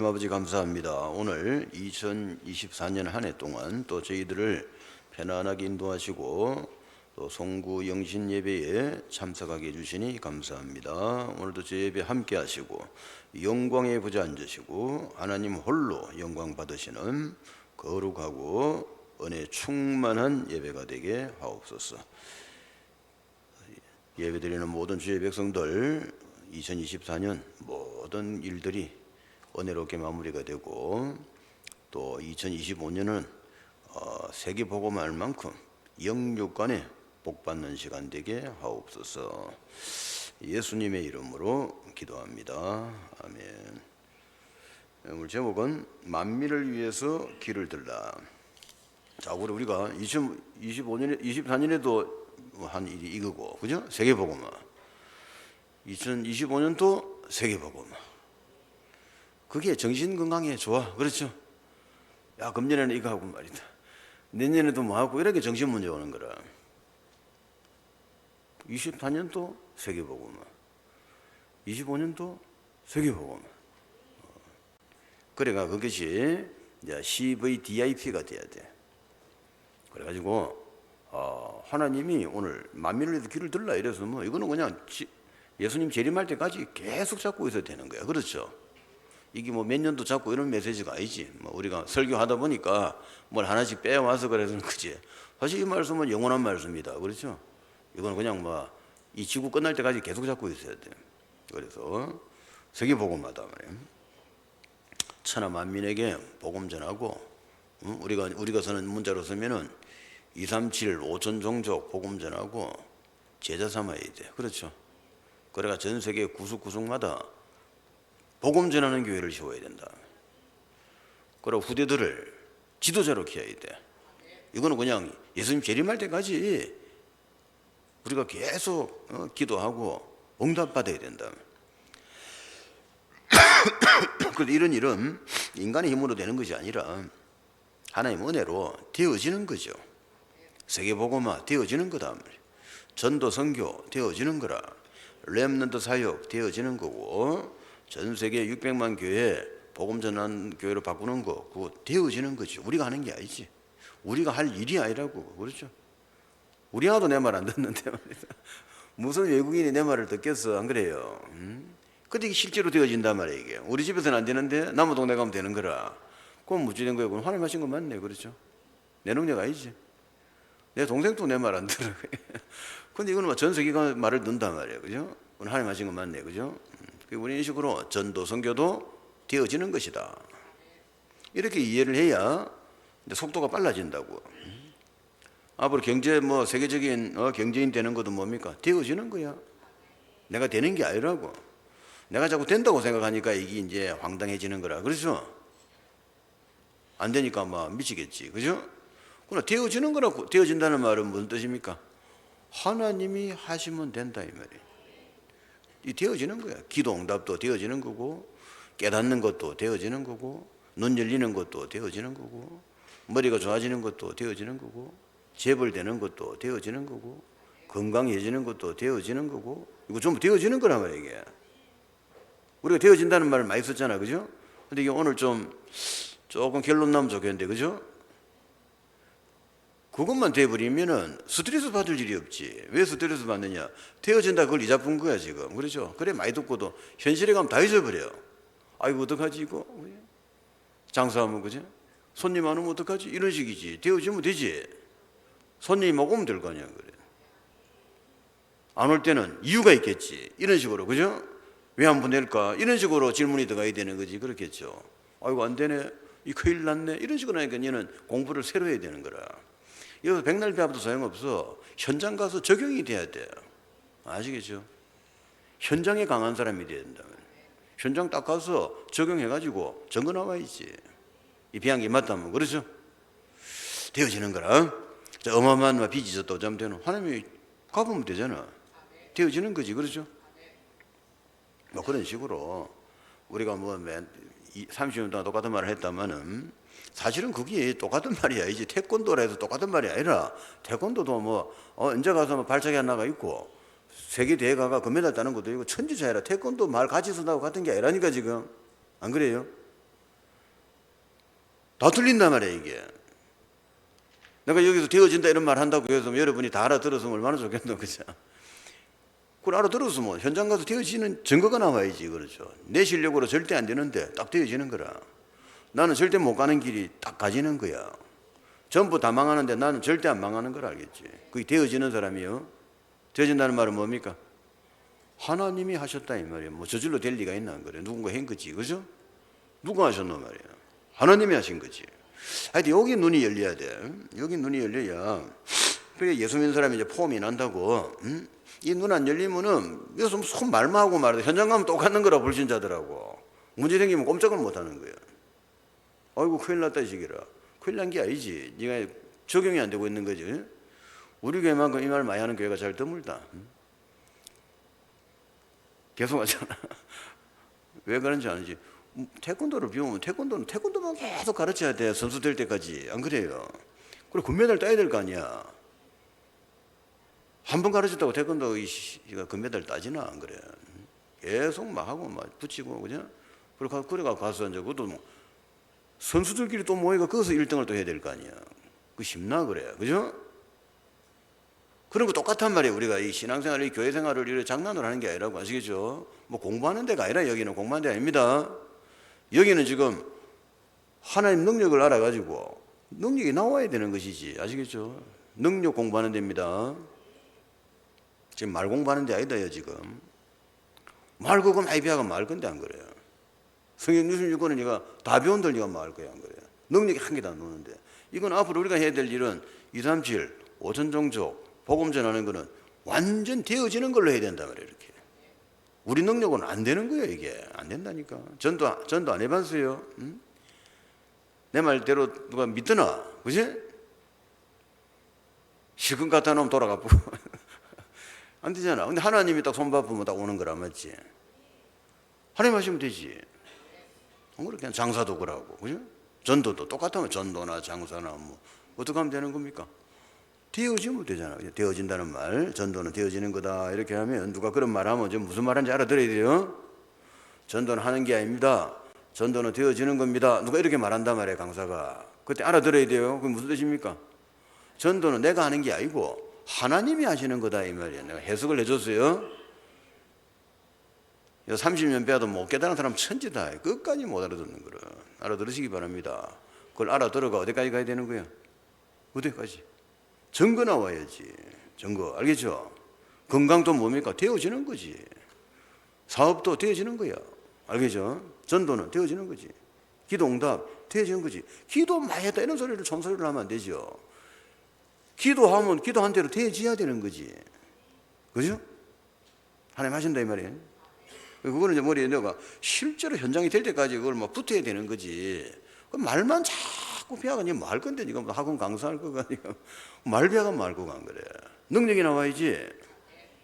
아버지 감사합니다. 오늘 2024년 한 해 동안 또 저희들을 편안하게 인도하시고 또 송구 영신 예배에 참석하게 해주시니 감사합니다. 오늘도 저 예배 함께 하시고 영광의 부자 앉으시고 하나님 홀로 영광 받으시는 거룩하고 은혜 충만한 예배가 되게 하옵소서. 예배드리는 모든 주의 백성들 2024년 모든 일들이 은혜롭게 마무리가 되고 또 2025년은 세계 복음할 만큼 영육간에 복받는 시간 되게 하옵소서. 예수님의 이름으로 기도합니다. 아멘. 오늘 제목은 만민을 위해서 길을 들라. 자, 우리가 2025년에 24년에도 한 일이 이거고, 그죠? 세계 복음화. 2025년도 세계 복음화. 그게 정신 건강에 좋아. 그렇죠? 야, 금년에는 이거 하고 말이다. 내년에도 뭐 하고 이렇게 정신 문제 오는 거라. 24년도 세계복음화, 25년도 세계복음화. 그래가 그것이 이제 CVDIP가 돼야 돼. 그래가지고 하나님이 오늘 만민을 위해서 길을 들라 이래서 뭐 이거는 그냥 예수님 재림할 때까지 계속 잡고 있어야 되는 거야. 그렇죠? 이게 뭐 몇 년도 잡고 이런 메시지가 아니지. 뭐 우리가 설교하다 보니까 뭘 하나씩 빼와서 그래서 그지. 사실 이 말씀은 영원한 말씀이다. 그렇죠? 이건 그냥 뭐 이 지구 끝날 때까지 계속 잡고 있어야 돼. 그래서 세계 복음하다 말이에요. 천하 만민에게 복음 전하고, 우리가 쓰는 문자로 쓰면은 237 5천 종족 복음 전하고 제자 삼아야 돼. 그렇죠? 그래가 전 세계 구석구석마다 복음 전하는 교회를 세워야 된다. 그리고 후대들을 지도자로 키워야 돼. 이거는 그냥 예수님 재림할 때까지 우리가 계속 기도하고 응답받아야 된다. 그런데 이런 일은 인간의 힘으로 되는 것이 아니라 하나님의 은혜로 되어지는 거죠. 세계복음화 되어지는 거다. 전도 선교 되어지는 거라. 렘넌트 사역 되어지는 거고, 전 세계 600만 교회 복음 전하는 교회로 바꾸는 거 그거 되어지는 거죠. 우리가 하는 게 아니지. 우리가 할 일이 아니라고. 그렇죠? 우리 아도 내 말 안 듣는데 말이다. 무슨 외국인이 내 말을 듣겠어? 안 그래요? 근데 이게 실제로 되어진단 말이에요. 이게 우리 집에서는 안 되는데 남의 동네 가면 되는 거라. 그건 무지된 거예요. 그건 하나님 하신 거 맞네. 그렇죠? 내 능력 아니지. 내 동생도 내 말 안 들어. 근데 이거는 전 세계가 말을 듣는단 말이에요. 그죠? 오늘 하나님 하신 거 맞네. 그죠? 우리 이런 식으로 전도 선교도 되어지는 것이다. 이렇게 이해를 해야 속도가 빨라진다고. 앞으로 세계적인 경제인 되는 것도 뭡니까? 되어지는 거야. 내가 되는 게 아니라고. 내가 자꾸 된다고 생각하니까 이게 이제 황당해지는 거라. 그렇죠? 안 되니까 막 미치겠지. 그죠? 그러나 되어지는 거라고. 되어진다는 말은 무슨 뜻입니까? 하나님이 하시면 된다 이 말이에요. 이 되어지는 거야. 기도 응답도 되어지는 거고, 깨닫는 것도 되어지는 거고, 눈 열리는 것도 되어지는 거고, 머리가 좋아지는 것도 되어지는 거고, 재벌되는 것도 되어지는 거고, 건강해지는 것도 되어지는 거고, 이거 전부 되어지는 거란 말이야 이게. 우리가 되어진다는 말을 많이 썼잖아. 그죠? 근데 이게 오늘 조금 결론 나면 좋겠는데, 그죠? 그것만 돼버리면은 스트레스 받을 일이 없지. 왜 스트레스 받느냐? 되어진다 그걸 이자쁜 거야 지금. 그렇죠? 그래 많이 듣고도 현실에 가면 다 잊어버려. 아이고 어떡하지 이거? 장사하면 그죠? 손님 안 오면 어떡하지? 이런 식이지. 되어지면 되지. 손님이 막 오면 될 거 아니야. 그래. 안 올 때는 이유가 있겠지. 이런 식으로. 그죠? 왜 안 보낼까? 이런 식으로 질문이 들어가야 되는 거지. 그렇겠죠. 아이고 안 되네. 이 큰일 났네. 이런 식으로 하니까 얘는 공부를 새로 해야 되는 거라. 여기서 백날 배워도 소용없어. 현장 가서 적용이 돼야 돼. 아시겠죠? 현장에 강한 사람이 돼야 된다. 현장 딱 가서 적용해가지고 증거 나와야지. 이 비행기 맞다면. 그렇죠? 되어지는 거라. 자, 어마어마한 빚이 있었다고 잘못되는 하나님이 갚으면 되잖아. 되어지는 거지. 그렇죠? 뭐 그런 식으로 우리가 30년 동안 똑같은 말을 했다마는 사실은 그게 똑같은 말이야. 이제 태권도라 해서 똑같은 말이 아니라, 태권도도 언제 가서 발차기 하나가 있고 세계 대회 가가 금메달 따는 것도 있고 천지차이라 태권도 말 같이 쓴다고 같은 게 아니라니까 지금. 안 그래요? 다 틀린단 말이야 이게. 내가 여기서 되어진다 이런 말 한다고 해서 여러분이 다 알아들었으면 얼마나 좋겠노, 그죠? 그걸 알아들었으면 현장 가서 되어지는 증거가 나와야지, 그렇죠? 내 실력으로 절대 안 되는데 딱 되어지는 거라. 나는 절대 못 가는 길이 딱 가지는 거야. 전부 다 망하는데 나는 절대 안 망하는 걸 알겠지. 그게 되어지는 사람이요. 되어진다는 말은 뭡니까? 하나님이 하셨다 이 말이에요. 뭐 저절로 될 리가 있나 안 그래? 누군가 한 거지, 그죠? 누가 하셨노 말이야? 하나님이 하신 거지. 하여튼 여기 눈이 열려야 돼. 여기 눈이 열려야. 그래 예수 믿는 사람이 이제 폼이 난다고. 이 눈 안 열리면은 여기서 손 말만 하고 말하다 현장 가면 똑같은 거라 불신자더라고. 문제 생기면 꼼짝을 못 하는 거야. 아이고 큰일 났다 이 시기라. 큰일 난 게 아니지. 네가 적용이 안 되고 있는 거지. 우리 교회만큼 이 말 많이 하는 교회가 잘 드물다. 계속 하잖아. 왜 그런지 아는지. 태권도를 배우면 태권도만 계속 가르쳐야 돼. 선수 될 때까지. 안 그래요? 그리고 금메달 따야 될 거 아니야. 한 번 가르쳤다고 태권도가 금메달 따지나 안 그래. 계속 막 하고 막 붙이고 그죠? 그래가 가서 이제 그것도 뭐 선수들끼리 또 모이가 거기서 1등을 또 해야 될 거 아니야. 그 쉽나 그래. 그죠? 그런 거 똑같단 말이에요. 우리가 이 신앙생활, 이 교회생활을 이렇게 장난으로 하는 게 아니라고 아시겠죠? 뭐 공부하는 데가 아니라 여기는 공부하는 데 아닙니다. 여기는 지금 하나님 능력을 알아가지고 능력이 나와야 되는 것이지. 아시겠죠? 능력 공부하는 데입니다. 지금 말 공부하는 데 아니다요 지금. 말 그거 많이 배워가 말 건데 안 그래요. 성경 66권은 네가 다 배운들 네가 말 거야 안 그래요. 능력이 한 개도 안 노는데. 이건 앞으로 우리가 해야 될 일은 2, 3, 7, 5천 종족 복음 전하는 거는 완전 되어지는 걸로 해야 된다 말이에요. 이렇게. 우리 능력은 안 되는 거예요. 이게 안 된다니까. 전도 안 해봤어요. 응? 내 말대로 누가 믿더나, 그지? 실컷 갖다 놓으면 돌아가고 안 되잖아. 근데 하나님이 딱 손바쁘면 딱 오는 거라 맞지? 하나님 하시면 되지. 그냥 장사도 그러고, 그죠? 전도도 똑같으면 전도나 장사나 뭐 어떻게 하면 되는 겁니까? 되어지면 되잖아. 되어진다는 말, 전도는 되어지는 거다 이렇게 하면 누가 그런 말하면 무슨 말인지 알아들어야 돼요. 전도는 하는 게 아닙니다. 전도는 되어지는 겁니다. 누가 이렇게 말한단 말이에요, 강사가. 그때 알아들어야 돼요. 그게 무슨 뜻입니까? 전도는 내가 하는 게 아니고 하나님이 하시는 거다 이 말이에요. 내가 해석을 해줬어요. 30년 배워도 못 깨달은 사람 천지다. 끝까지 못 알아듣는 거를 알아들으시기 바랍니다. 그걸 알아들어가 어디까지 가야 되는 거야? 어디까지? 증거 나와야지. 증거 알겠죠? 건강도 뭡니까? 되어지는 거지. 사업도 되어지는 거야. 알겠죠? 전도는 되어지는 거지. 기도 응답 되어지는 거지. 기도 많이 했다 이런 소리를 총소리를 하면 안 되죠. 기도하면 기도한 대로 되어져야 되는 거지. 그죠? 하나님 하신다 이 말이에요. 그거는 이제 머리에 내가 실제로 현장이 될 때까지 그걸 막 붙어야 되는 거지. 그 말만 자꾸 배워가니 뭐 할 건데 니가 학원 강사할 거가 아니고 말 배워가 말고 안 그래. 능력이 나와야지.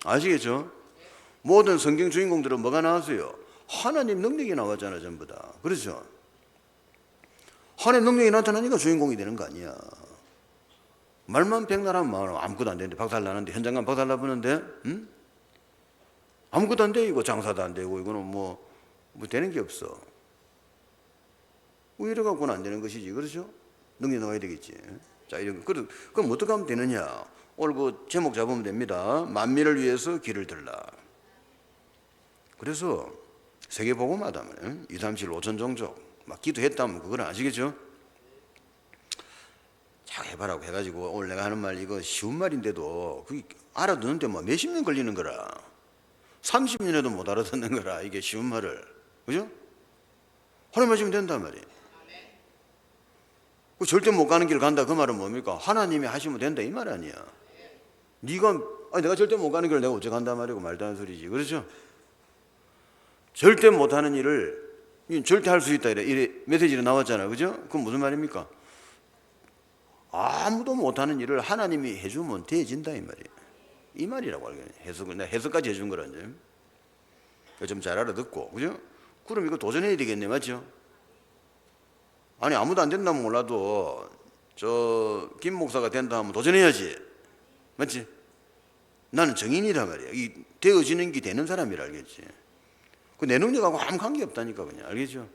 아시겠죠? 모든 성경 주인공들은 뭐가 나왔어요? 하나님 능력이 나왔잖아 전부 다. 그렇죠? 하나님 능력이 나타나니까 주인공이 되는 거 아니야. 말만 백날하면 아무것도 안 되는데 박살나는데 현장 가면 박살나버는데 응? 아무것도 안 돼. 이거 장사도 안 되고 이거는 뭐 되는 게 없어. 이래 갖고는 안 되는 것이지. 그렇죠? 능력 나와야 되겠지. 자, 이런 그럼 어떻게 하면 되느냐? 오늘 그 제목 잡으면 됩니다. 만민을 위해서 길을 들라. 그래서 세계 복음화다면 2, 3, 7, 5천 종족 막 기도했다면 그건 아시겠죠? 자, 해봐라고 해가지고 오늘 내가 하는 말 이거 쉬운 말인데도 그게 알아듣는데 뭐 몇십 년 걸리는 거라. 30년에도 못 알아듣는 거라. 이게 쉬운 말을. 그죠? 하나님 하시면 된단 말이에요. 그 절대 못 가는 길 간다 그 말은 뭡니까? 하나님이 하시면 된다 이 말 아니야. 내가 절대 못 가는 길을 내가 어째 간단 말이고 말도 안 소리지. 그렇죠? 절대 못하는 일을 절대 할 수 있다 이래 메시지로 나왔잖아요. 그죠? 그건 무슨 말입니까? 아무도 못하는 일을 하나님이 해주면 되어진다 이 말이에요. 이 말이라고 알겠네. 내가 해석까지 해준 거라 이제. 좀 잘 알아듣고, 그죠? 그럼 이거 도전해야 되겠네, 맞죠? 아니 아무도 안 된다면 몰라도 김 목사가 된다 하면 도전해야지, 맞지? 나는 정인이란 말이야. 이 되어지는 게 되는 사람이라 알겠지? 그 내 능력하고 아무 관계 없다니까 그냥 알겠죠?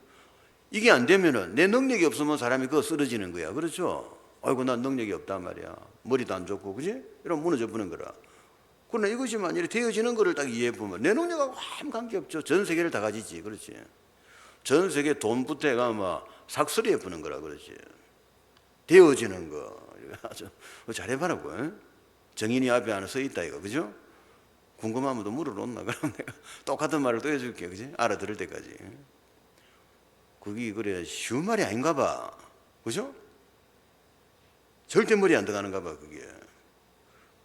이게 안 되면은 내 능력이 없으면 사람이 그거 쓰러지는 거야. 그렇죠? 아이고, 난 능력이 없단 말이야. 머리도 안 좋고, 그지? 이러면 무너져 버는 거라. 그러나 이것이 만일에 되어지는 거를 딱 이해해 보면 내 능력하고 아무 관계없죠. 전 세계를 다 가지지. 그렇지? 전 세계 돈부터 해가 막 삭스리해 부는 거라. 그렇지? 되어지는 거. 아주 잘해봐라고. 에? 정인이 앞에 하나 서 있다 이거. 그죠? 궁금하면 또 물어놓나? 그럼 내가 똑같은 말을 또 해줄게. 그지? 알아들을 때까지. 그게 그래 쉬운 말이 아닌가 봐. 그죠? 절대 머리 안 들어가는가 봐 그게.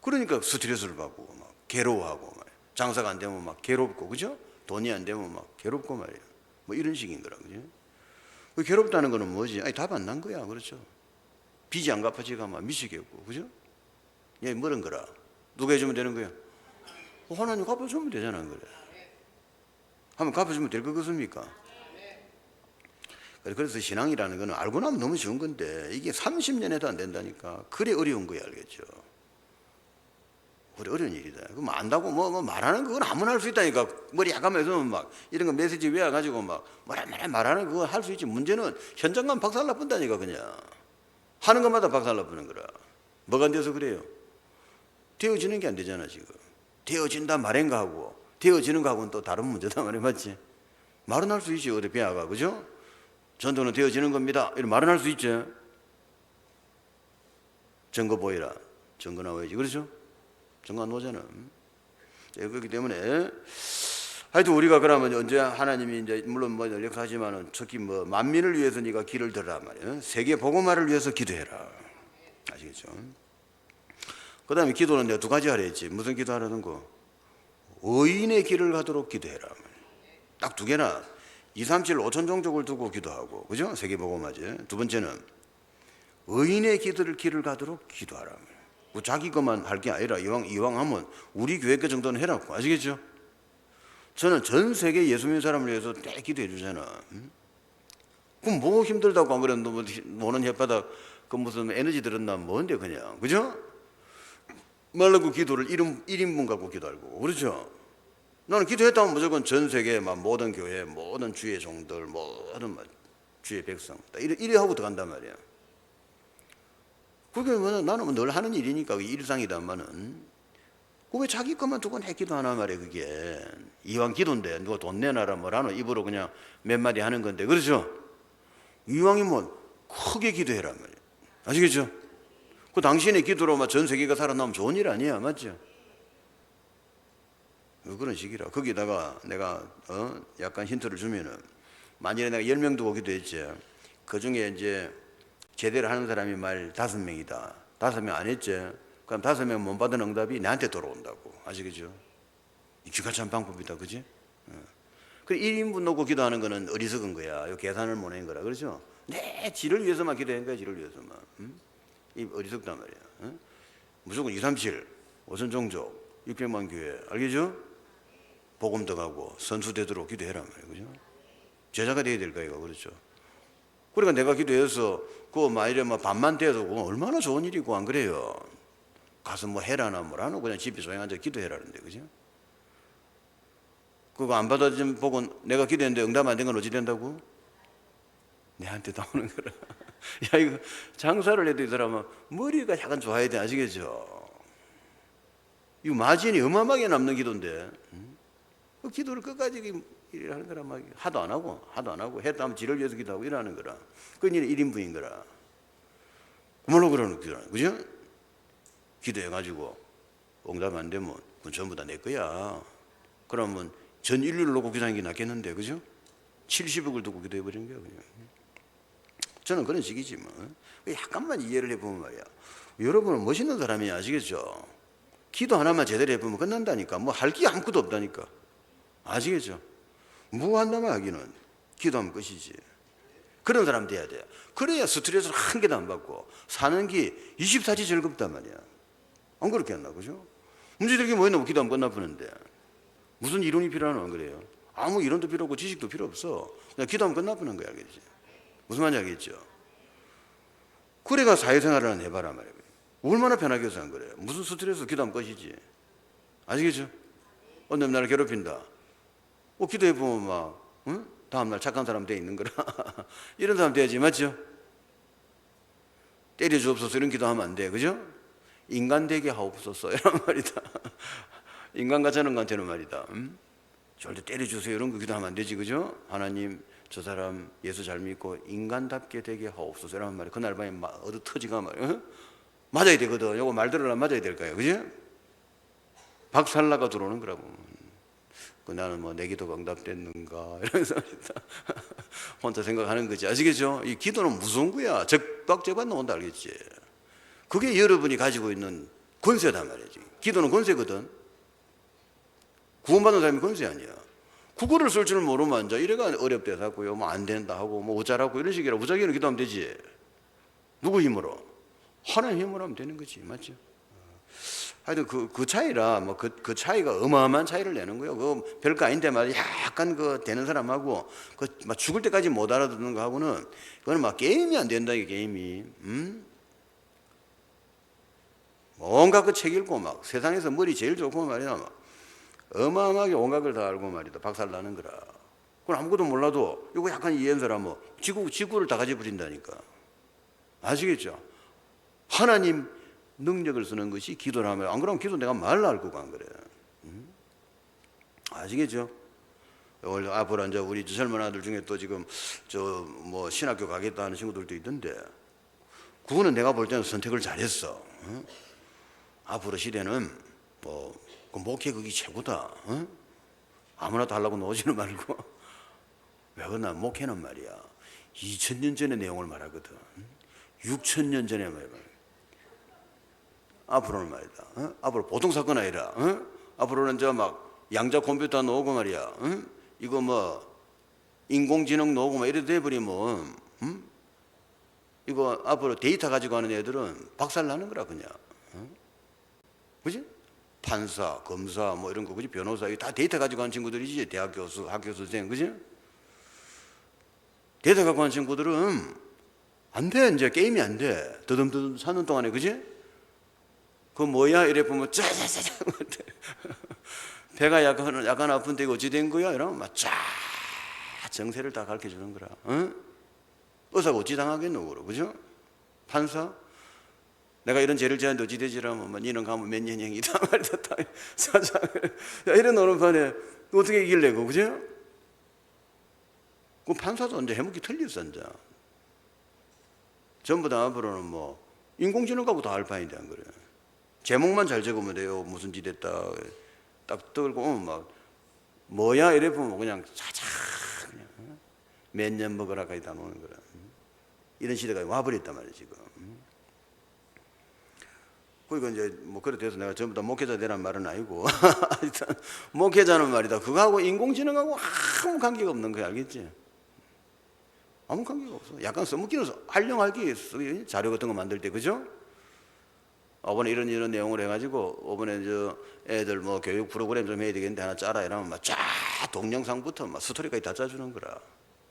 그러니까 스트레스를 받고 막 괴로워하고 막 장사가 안 되면 막 괴롭고, 그죠? 돈이 안 되면 막 괴롭고 말이야. 뭐 이런 식인 거라. 그죠? 그 괴롭다는 거는 뭐지? 아니 답 안 난 거야. 그렇죠? 빚이 안 갚아지가 막 미치겠고, 그죠? 얘 뭐른 거라. 누가 해주면 되는 거야? 하나님 갚아주면 되잖아. 그래. 하면 갚아주면 될 것 같습니까? 그래서 신앙이라는 거는 알고 나면 너무 쉬운 건데 이게 30년에도 안 된다니까. 그래 어려운 거야. 알겠죠? 그래 어려운 일이다. 그럼 안다고 뭐 말하는 그건 아무나 할 수 있다니까. 머리 약하면 있으면 막 이런 거 메시지 외워가지고 막 말하는 그거 할 수 있지. 문제는 현장 가면 박살 나쁜다니까. 그냥 하는 것마다 박살 나쁘는 거라. 뭐가 안 돼서 그래요? 되어지는 게 안 되잖아 지금. 되어진다 말인가 하고 되어지는 거 하고는 또 다른 문제다 말이야. 맞지? 말은 할 수 있지. 어디 배아가. 그죠? 전도는 되어지는 겁니다. 이런 말은 할 수 있지. 증거 보이라. 증거 나와야지. 그렇죠? 증거 안 나오잖아. 그렇기 때문에 하여튼 우리가 그러면 언제 하나님이 이제 물론 뭐 역사하지만은 특히 뭐 만민을 위해서 네가 길을 들으라 말이야. 세계 복음화를 위해서 기도해라. 아시겠죠? 그 다음에 기도는 내가 두 가지 하라 했지. 무슨 기도 하라는 거? 의인의 길을 가도록 기도해라. 딱 두 개나 2, 3, 7, 5천 종족을 두고 기도하고, 그죠? 세계 복음화지. 두 번째는 의인의 길을 가도록 기도하라. 자기 것만 할 게 아니라 이왕 하면 우리 교회 그 정도는 해라고. 아시겠죠? 저는 전 세계 예수 믿는 사람을 위해서 때 기도해 주잖아. 그럼 뭐 힘들다고 안 그래도 뭐 노는 혓바닥 그 무슨 에너지 들었나 뭔데 그냥. 그죠? 말라고 기도를 1인분 갖고 기도할 거고. 그렇죠? 나는 기도했다면 무조건 전 세계 모든 교회, 모든 주의 종들, 모든 주의 백성 이래 하고 들어간단 말이야. 그게 뭐 나는 늘 하는 일이니까 그게 일상이다마는 왜 자기 것만 두고 내 기도하나 말이야. 그게 이왕 기도인데 누가 돈 내놔라 뭐라노 입으로 그냥 몇 마디 하는 건데. 그렇죠? 이왕이면 크게 기도해라 말이야. 아시겠죠? 그 당신의 기도로 전 세계가 살아나면 좋은 일 아니야. 맞죠? 그런 식이라. 거기다가 내가 약간 힌트를 주면은 만일에 내가 10명 두고 기도했지. 그 중에 이제 제대로 하는 사람이 말 5명이다. 5명 안 했지. 그럼 5명 못 받은 응답이 나한테 돌아온다고. 아시겠죠? 기가 찬 방법이다. 그지? 그 1인분 놓고 기도하는 거는 어리석은 거야. 요 계산을 못 한 거라. 그렇죠? 내 지를 위해서만 기도한 거야. 지를 위해서만. 이 어리석단 말이야. 무조건 2, 3, 7, 5천 종족, 600만 교회. 알겠죠? 복음 들어가고 선수되도록 기도해라 말이야. 그죠? 제자가 돼야 될 거야. 그렇죠? 그러니까 내가 기도해서 그거 만일에 반만 돼도 그건 얼마나 좋은 일이고 안 그래요? 가서 뭐 해라나 뭐라노 그냥 집에 조용히 앉아 기도해라는데. 그죠? 그거 안 받아진 복은 내가 기도했는데 응답 안 된 건 어찌 된다고? 내한테 다 오는 거라. 야 이거 장사를 해도 이 사람은 머리가 약간 좋아야 돼. 아시겠죠? 이거 마진이 어마어마하게 남는 기도인데 그 기도를 끝까지 일하는 거라. 막 하도 안 하고 했다 하면 지를 위해서 기도하고 일하는 거라. 그건 1인분인 거라. 그말로 그러는 거라. 그죠? 기도해가지고 응답 안 되면 그건 전부 다 내 거야. 그러면 전 인류를 놓고 기도하는 게 낫겠는데. 그죠? 70억을 두고 기도해버리는 거야. 그냥. 저는 그런 식이지 뭐. 약간만 이해를 해보면 말이야. 여러분은 멋있는 사람이 아시겠죠? 기도 하나만 제대로 해보면 끝난다니까. 뭐 할 게 아무것도 없다니까. 아시겠죠? 뭐 한다면 하기는 기도하면 끝이지. 그런 사람 돼야 돼. 그래야 스트레스를 한 개도 안 받고 사는 게 24시 즐겁단 말이야. 안 그렇게 했나? 그죠? 문제될 게 뭐 있나? 기도하면 끝나버는데 무슨 이론이 필요하노? 안 그래요? 아무 이론도 필요 없고 지식도 필요 없어. 그냥 기도하면 끝나버는 거야. 알겠지? 무슨 말인지 알겠죠? 그래가 사회생활을 해봐라 말이야. 얼마나 편하게 해서 안 그래? 무슨 스트레스 기도하면 끝이지. 아시겠죠? 어느 날 나를 괴롭힌다. 기도해보면 막, 응? 다음날 착한 사람 돼 있는 거라. 이런 사람 돼야지, 맞죠? 때려 주옵소서 이런 기도하면 안 돼, 그죠? 인간 되게 하옵소서 이런 말이다. 인간과 저는한테는 말이다. 절대 때려주세요 이런 거 기도하면 안 되지, 그죠? 하나님 저 사람 예수 잘 믿고 인간답게 되게 하옵소서 이런 말이 그날 밤에 막 어디 터지가 말이야. 맞아야 되거든. 요거 말 들으려면 맞아야 될 거예요, 그죠? 박살나가 들어오는 거라고. 그 나는 뭐 내 기도가 응답됐는가 이러면서 혼자 생각하는 거지. 아시겠죠? 이 기도는 무서운 거야. 적박제반 나온다, 알겠지? 그게 여러분이 가지고 있는 권세단 말이지. 기도는 권세거든. 구원받는 사람이 권세 아니야. 그거를 쓸 줄 모르면 이제 이래가 어렵대 하고요, 뭐 안 된다 하고 뭐 어쩌라고 이런 식이라 무작위로 기도하면 되지. 누구 힘으로? 하나님 힘으로 하면 되는 거지, 맞죠? 하여튼 그 차이라 뭐 그 차이가 어마어마한 차이를 내는 거예요. 그 별거 아닌데 말이야. 약간 그 되는 사람하고 그 막 죽을 때까지 못 알아듣는 거하고는 그거는 막 게임이 안 된다, 이게 게임이. 온갖 그 책 읽고 막 세상에서 머리 제일 좋고 말이야. 막 어마어마하게 온갖 걸 다 알고 말이다. 박살 나는 거라. 그건 아무것도 몰라도 이거 약간 이해한 사람은 지구를 다 가져 버린다니까. 아시겠죠? 하나님 능력을 쓰는 것이 기도라면, 안 그러면 기도 내가 말로 알고 안 그래. 아시겠죠? 원래 앞으로 이제 우리 젊은 아들 중에 또 지금 저 뭐 신학교 가겠다 하는 친구들도 있던데, 그거는 내가 볼 때는 선택을 잘했어. 앞으로 시대는 뭐 그 목회 그게 최고다. 아무나 다 하려고 나오지는 말고. 왜 그러나 목회는 말이야 2000년 전의 내용을 말하거든. 6000년 전에 말이야. 앞으로는 말이다. 앞으로 보통 사건 아니라. 앞으로는 저 막 양자 컴퓨터 나오고 말이야. 이거 뭐 인공지능 나오고 막 이래 돼버리면 이거 앞으로 데이터 가지고 하는 애들은 박살 나는 거라 그냥. 그지? 판사, 검사 뭐 이런 거, 그지? 변호사, 이거 다 데이터 가지고 하는 친구들이지. 대학 교수, 학교 선생, 그지? 데이터 갖고 하는 친구들은 안 돼. 이제 게임이 안 돼. 더듬더듬 사는 동안에, 그지? 그 뭐야? 이래 보면 짜자자자 배가 약간 아픈데 이거 어찌 된 거야? 이러면 막 쫙 정세를 다 가르쳐 주는 거라. 의사가 어찌 당하겠노, 그죠? 판사? 내가 이런 죄를 지었는데 어찌 되지라면 뭐 니는 가면 몇 년형이다 말이다. 사장 이런 오른판에 어떻게 이길래고, 그죠? 그 판사도 이제 해먹기 틀렸어. 이제 전부 다 앞으로는 뭐 인공지능 갖고 다 할 판인데 안 그래? 제목만 잘 적으면 돼요. 무슨 짓 했다 딱 떨고 막 뭐야 이래 보면 그냥 차차 그냥 몇 년 먹으라까지 다 노는 거라. 이런 시대가 와버렸단 말이야 지금. 그러니까 이제 뭐 그래 돼서 내가 전부 다 목회자 되란 말은 아니고 일단 목회자는 말이다. 그거하고 인공지능하고 아무 관계가 없는 거야, 알겠지? 아무 관계가 없어. 약간 써먹기는 활용하기 자료 같은 거 만들 때, 그죠? 이번에 이런 내용을 해가지고 이번에 저 애들 뭐 교육 프로그램 좀 해야 되겠는데 하나 짜라 이러면 막 쫙 동영상부터 막 스토리까지 다 짜주는 거라.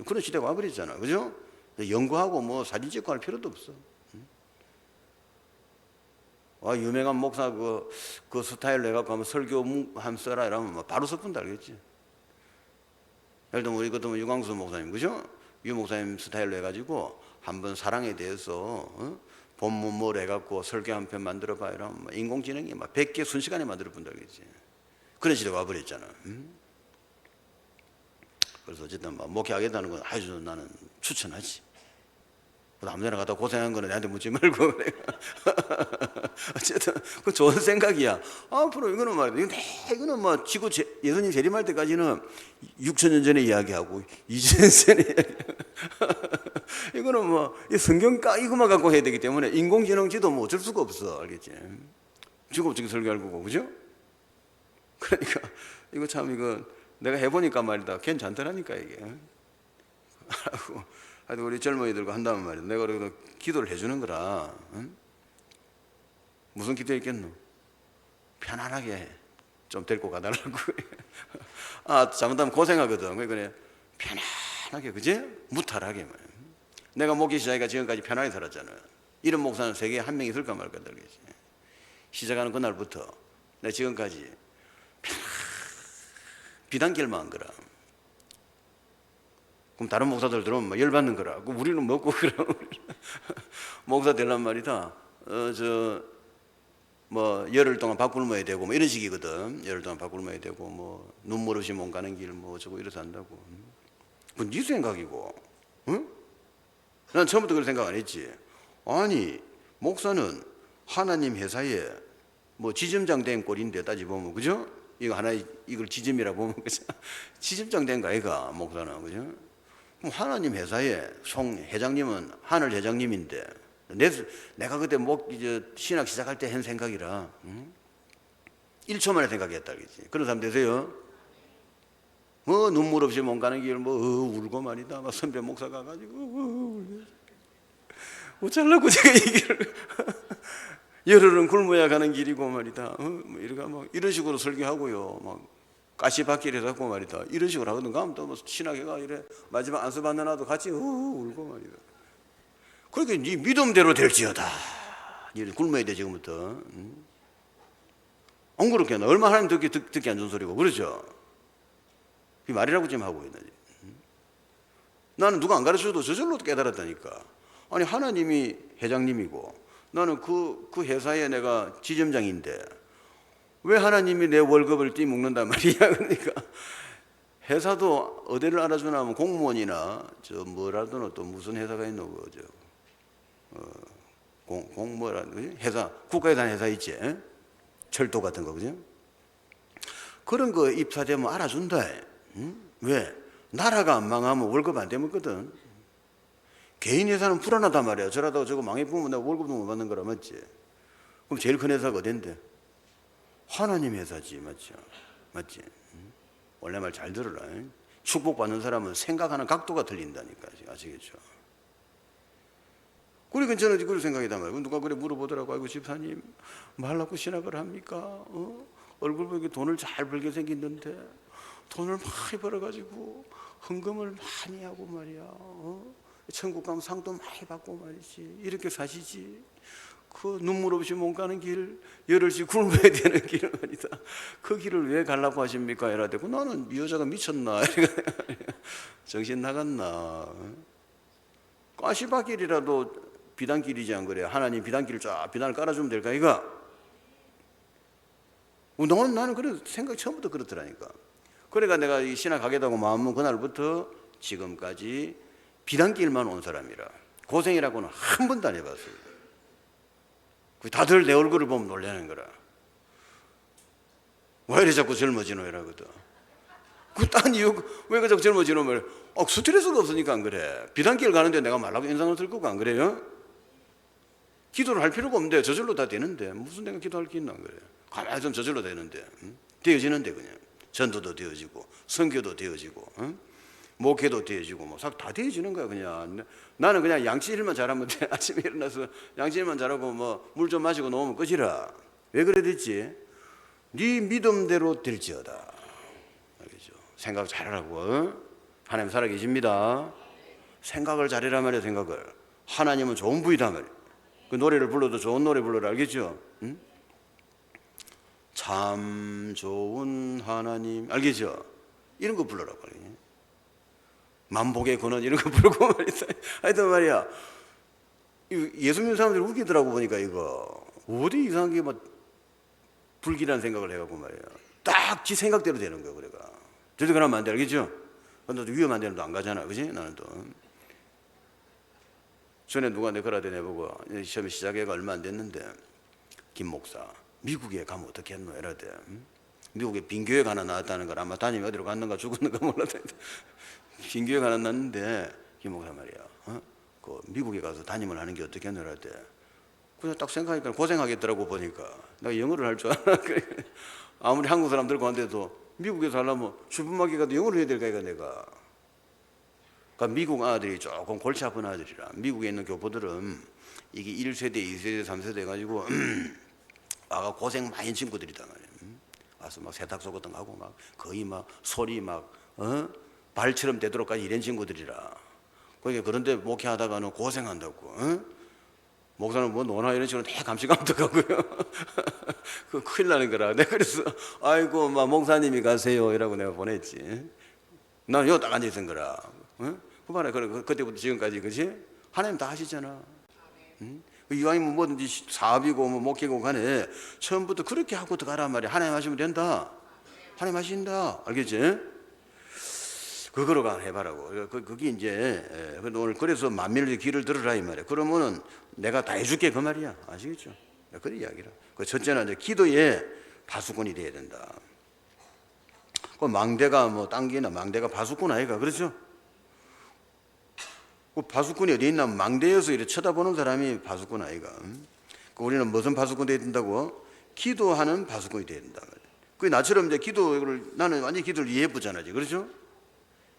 그런 시대가 와버리잖아, 그죠? 연구하고 뭐 사진 찍고 할 필요도 없어. 유명한 목사 그 스타일로 해갖고 하면 설교 한번 써라 이러면 뭐 바로 섞은다, 알겠지? 예를 들면 우리 그때 유광수 목사님, 그죠? 유 목사님 스타일로 해가지고 한번 사랑에 대해서 본문 뭘 해갖고 설교 한 편 만들어봐 이러면 인공지능이 막 100개 순식간에 만들어 본다, 알겠지? 그런 시대가 와버렸잖아. 그래서 어쨌든 뭐 목회하겠다는 건 아주 나는 추천하지. 아무데나 가다 고생한 거는 내한테 묻지 말고 그래. 어쨌든 그 좋은 생각이야. 앞으로 이거는 말이야. 이거는 뭐 지구 예수님 재림할 때까지는 6000년 전에 이야기하고 2000년 전에 이야기하고 이거는 뭐 성경 이거만 갖고 해야 되기 때문에 인공지능지도 뭐 어쩔 수가 없어, 알겠지? 지금 어떻게 설교할 거고, 그죠? 그러니까 이거 참 이거 내가 해보니까 말이다 괜찮더라니까 이게. 하여튼 우리 젊은이들과 한다면 말이야. 내가 그래도 기도를 해주는 거라. 무슨 기도했겠노? 편안하게 좀 데리고 가달라고. 잘못하면 고생하거든. 그래 편안하게, 그지? 무탈하게 말이야. 내가 목회 시작이가 지금까지 편하게 살았잖아. 이런 목사는 세계에 한 명 있을까 말까 들겠지. 시작하는 그날부터 내가 지금까지 비단결만 한 거라. 그럼 다른 목사들 들으면 막 열받는 거라. 그 우리는 먹고 그럼 목사 되란 말이다. 뭐 열흘 동안 밥 굶어야 되고 뭐 이런 식이거든. 열흘 동안 밥 굶어야 되고 뭐 눈물 없이 못 가는 길 뭐 어쩌고 이래서 한다고. 그건 네 생각이고, 응? 난 처음부터 그런 생각 안 했지. 아니 목사는 하나님 회사에 뭐 지점장 된 꼴인데 따지보면, 그죠? 이거 하나 이걸 지점이라 보면 그죠? 지점장 된 거 아이가 목사는, 그죠? 그럼 하나님 회사에 송 회장님은 하늘 회장님인데 내가 그때 신학 시작할 때 한 생각이라 1초 만에 생각했다 그러지. 그런 사람 되세요? 뭐 눈물 없이 못 가는 길 뭐 울고 말이다. 막 선배 목사 가가지고 어쩌려고 제가 이 길을 열흘은 굶어야 가는 길이고 말이다. 뭐 이런 식으로 설교하고요. 막 가시밭길 해갖고 말이다. 이런 식으로 하거든. 가면 또 뭐 신학회가 이래 마지막 안수 받는 나도 같이 울고 말이다. 그러니까 네 믿음대로 될지어다. 네 굶어야 돼 지금부터. 안 그렇겠나? 얼마나 하나님 듣기 안 좋은 소리고, 그렇죠? 이 말이라고 지금 하고 있는지. 나는 누가 안 가르쳐줘도 저절로 깨달았다니까. 아니 하나님이 회장님이고 나는 그 회사에 내가 지점장인데 왜 하나님이 내 월급을 띠먹는단 말이야. 그러니까 회사도 어디를 알아주나 하면 공무원이나 뭐라도 또 무슨 회사가 있노 그죠? 뭐라는 회사, 국가에서 회사 있지? 에? 철도 같은 거, 그죠? 그런 거 입사되면 알아준다. 응? 왜? 나라가 안 망하면 월급 안 되먹거든. 개인 회사는 불안하단 말이야. 저러다가 저거 망해보면 내가 월급도 못 받는 거라, 맞지? 그럼 제일 큰 회사가 어딘데? 하나님 회사지, 맞죠? 맞지? 응? 원래 말 잘 들어라. 응? 축복받는 사람은 생각하는 각도가 틀린다니까. 아시겠죠? 그러니까 저는 그런 생각이단 말이에요. 누가 그래 물어보더라고. 아이고 집사님 뭐 하려고 신학을 합니까? 얼굴 보기 돈을 잘 벌게 생겼는데 돈을 많이 벌어가지고 헌금을 많이 하고 말이야. 천국 가면 상도 많이 받고 말이지. 이렇게 사시지. 그 눈물 없이 못 가는 길, 열흘씩 굶어야 되는 길 말이다. 그 길을 왜 가려고 하십니까? 이라 대고 나는 이 여자가 미쳤나? 정신 나갔나? 가시밭길이라도 비단길이지 안 그래? 하나님 비단길을 쫙 비단을 깔아주면 될까 이거? 나는 그래 생각 처음부터 그렇더라니까. 그러니까 내가 이 신학 가겠다고 마음은 그날부터 지금까지 비단길만 온 사람이라 고생이라고는 한 번도 안 해봤어요. 다들 내 얼굴을 보면 놀라는 거라. 왜 이래 자꾸 젊어지노 이라거든. 딴 이유 왜 자꾸 젊어지노 말. 스트레스가 없으니까 안 그래. 비단길 가는데 내가 말라고 인상을 쓸 거고 안 그래요? 기도를 할 필요가 없는데 저절로 다 되는데 무슨 내가 기도할 게 있나 안 그래. 가만히 좀 저절로 되는데 되어지는데 그냥 전도도 되어지고 선교도 되어지고 목회도 되어지고 뭐 다 되어지는 거야 그냥. 나는 그냥 양치질만 잘하면 돼. 아침에 일어나서 양치질만 잘하고 뭐 물 좀 마시고 놓으면 끝이라. 왜 그래 됐지? 네 믿음대로 될지어다. 알겠죠? 생각 잘하라고. 하나님 살아계십니다. 생각을 잘해라 말이야. 생각을. 하나님은 좋은 분이다 말이야. 그 노래를 불러도 좋은 노래 불러라. 알겠죠? 응? 참 좋은 하나님. 알겠죠? 이런 거 불러라 말이야. 만복의 근원 이런 거 부르고 말이야. 하여튼 말이야. 예수 믿는 사람들이 웃기더라고 보니까 이거. 어디 이상하게 막 불길한 생각을 해갖고 말이야. 딱 지 생각대로 되는 거야. 그래가. 저도 그러면 안 돼. 알겠죠? 근데 위험한 데는 또 안 가잖아. 그지? 나는 또. 전에 누가 내 거라대 내보고 시험에 시작해가 얼마 안 됐는데 김 목사 미국에 가면 어떻게 했노? 이러대. 미국에 빈교회가 하나 나왔다는 걸 아마 담임이 어디로 갔는가 죽었는가 몰라도 빈교회가 하나 났는데 김 목사 말이야. 그 미국에 가서 담임을 하는 게 어떻게 했노? 이러대. 그냥 딱 생각하니까 고생하겠더라고 보니까. 내가 영어를 할 줄 알아. 아무리 한국 사람 들고 왔는데도 미국에서 하려면 슈퍼마켓 가도 영어를 해야 될까 이거 내가. 그러니까 미국 아들이 조금 골치 아픈 아들이라. 미국에 있는 교포들은 이게 1세대, 2세대, 3세대 해가지고 아가 고생 많이 친구들이단 말이야. 와서 막 세탁소 같은 거 하고 막 거의 막 소리 막 발처럼 되도록까지 이런 친구들이라. 그러니까 그런데 목회하다가는 고생한다고. 목사는 뭐 노나 이런 식으로 다 감시감독하고요. 그 큰일 나는 거라. 내가 그래서 아이고 막 목사님이 가세요 이라고 내가 보냈지. 나는 여기 딱 앉아 있은 거라. 어? 그만해. 그때부터 지금까지, 그지? 하나님 다 하시잖아. 응? 이왕이면 뭐든지 사업이고 뭐 목회고 간에 처음부터 그렇게 하고 들어가란 말이야. 하나님 하시면 된다. 하나님 하신다. 알겠지? 그거로 해봐라고. 그게 이제 오늘 그래서 만민의 귀를 들으라 이 말이야. 그러면은 내가 다 해줄게 그 말이야. 아시겠죠? 그런 이야기라. 그 첫째는 이제 기도에 파수꾼이 돼야 된다. 그 망대가 뭐 당기나 망대가 파수꾼 아이가 그렇죠? 그 파수꾼이 어디 있나 망대에서 이렇게 쳐다보는 사람이 파수꾼 아이가. 우리는 무슨 파수꾼 돼야 된다고? 기도하는 파수꾼이 돼야 된다. 그 나처럼 이제 기도를 나는 완전히 기도를 이해해보잖아요. 그렇죠?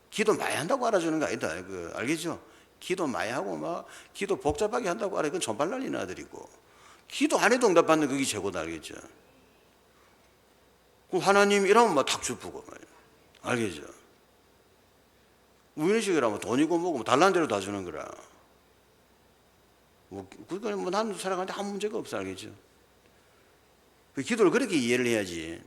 기도 많이 한다고 알아주는 거 아니다. 알겠죠? 기도 많이 하고 막 기도 복잡하게 한다고 알아. 그건 손발 날리는 아들이고. 기도 안 해도 응답받는 그게 최고다. 알겠죠? 그 하나님 이러면 막 탁 주프고 말이야. 알겠죠? 우연식이라면 돈이고 뭐고 달라는 대로 다 주는 거라. 그건 뭐 난 살아가는데 아무 문제가 없어. 알겠죠? 그 기도를 그렇게 이해를 해야지.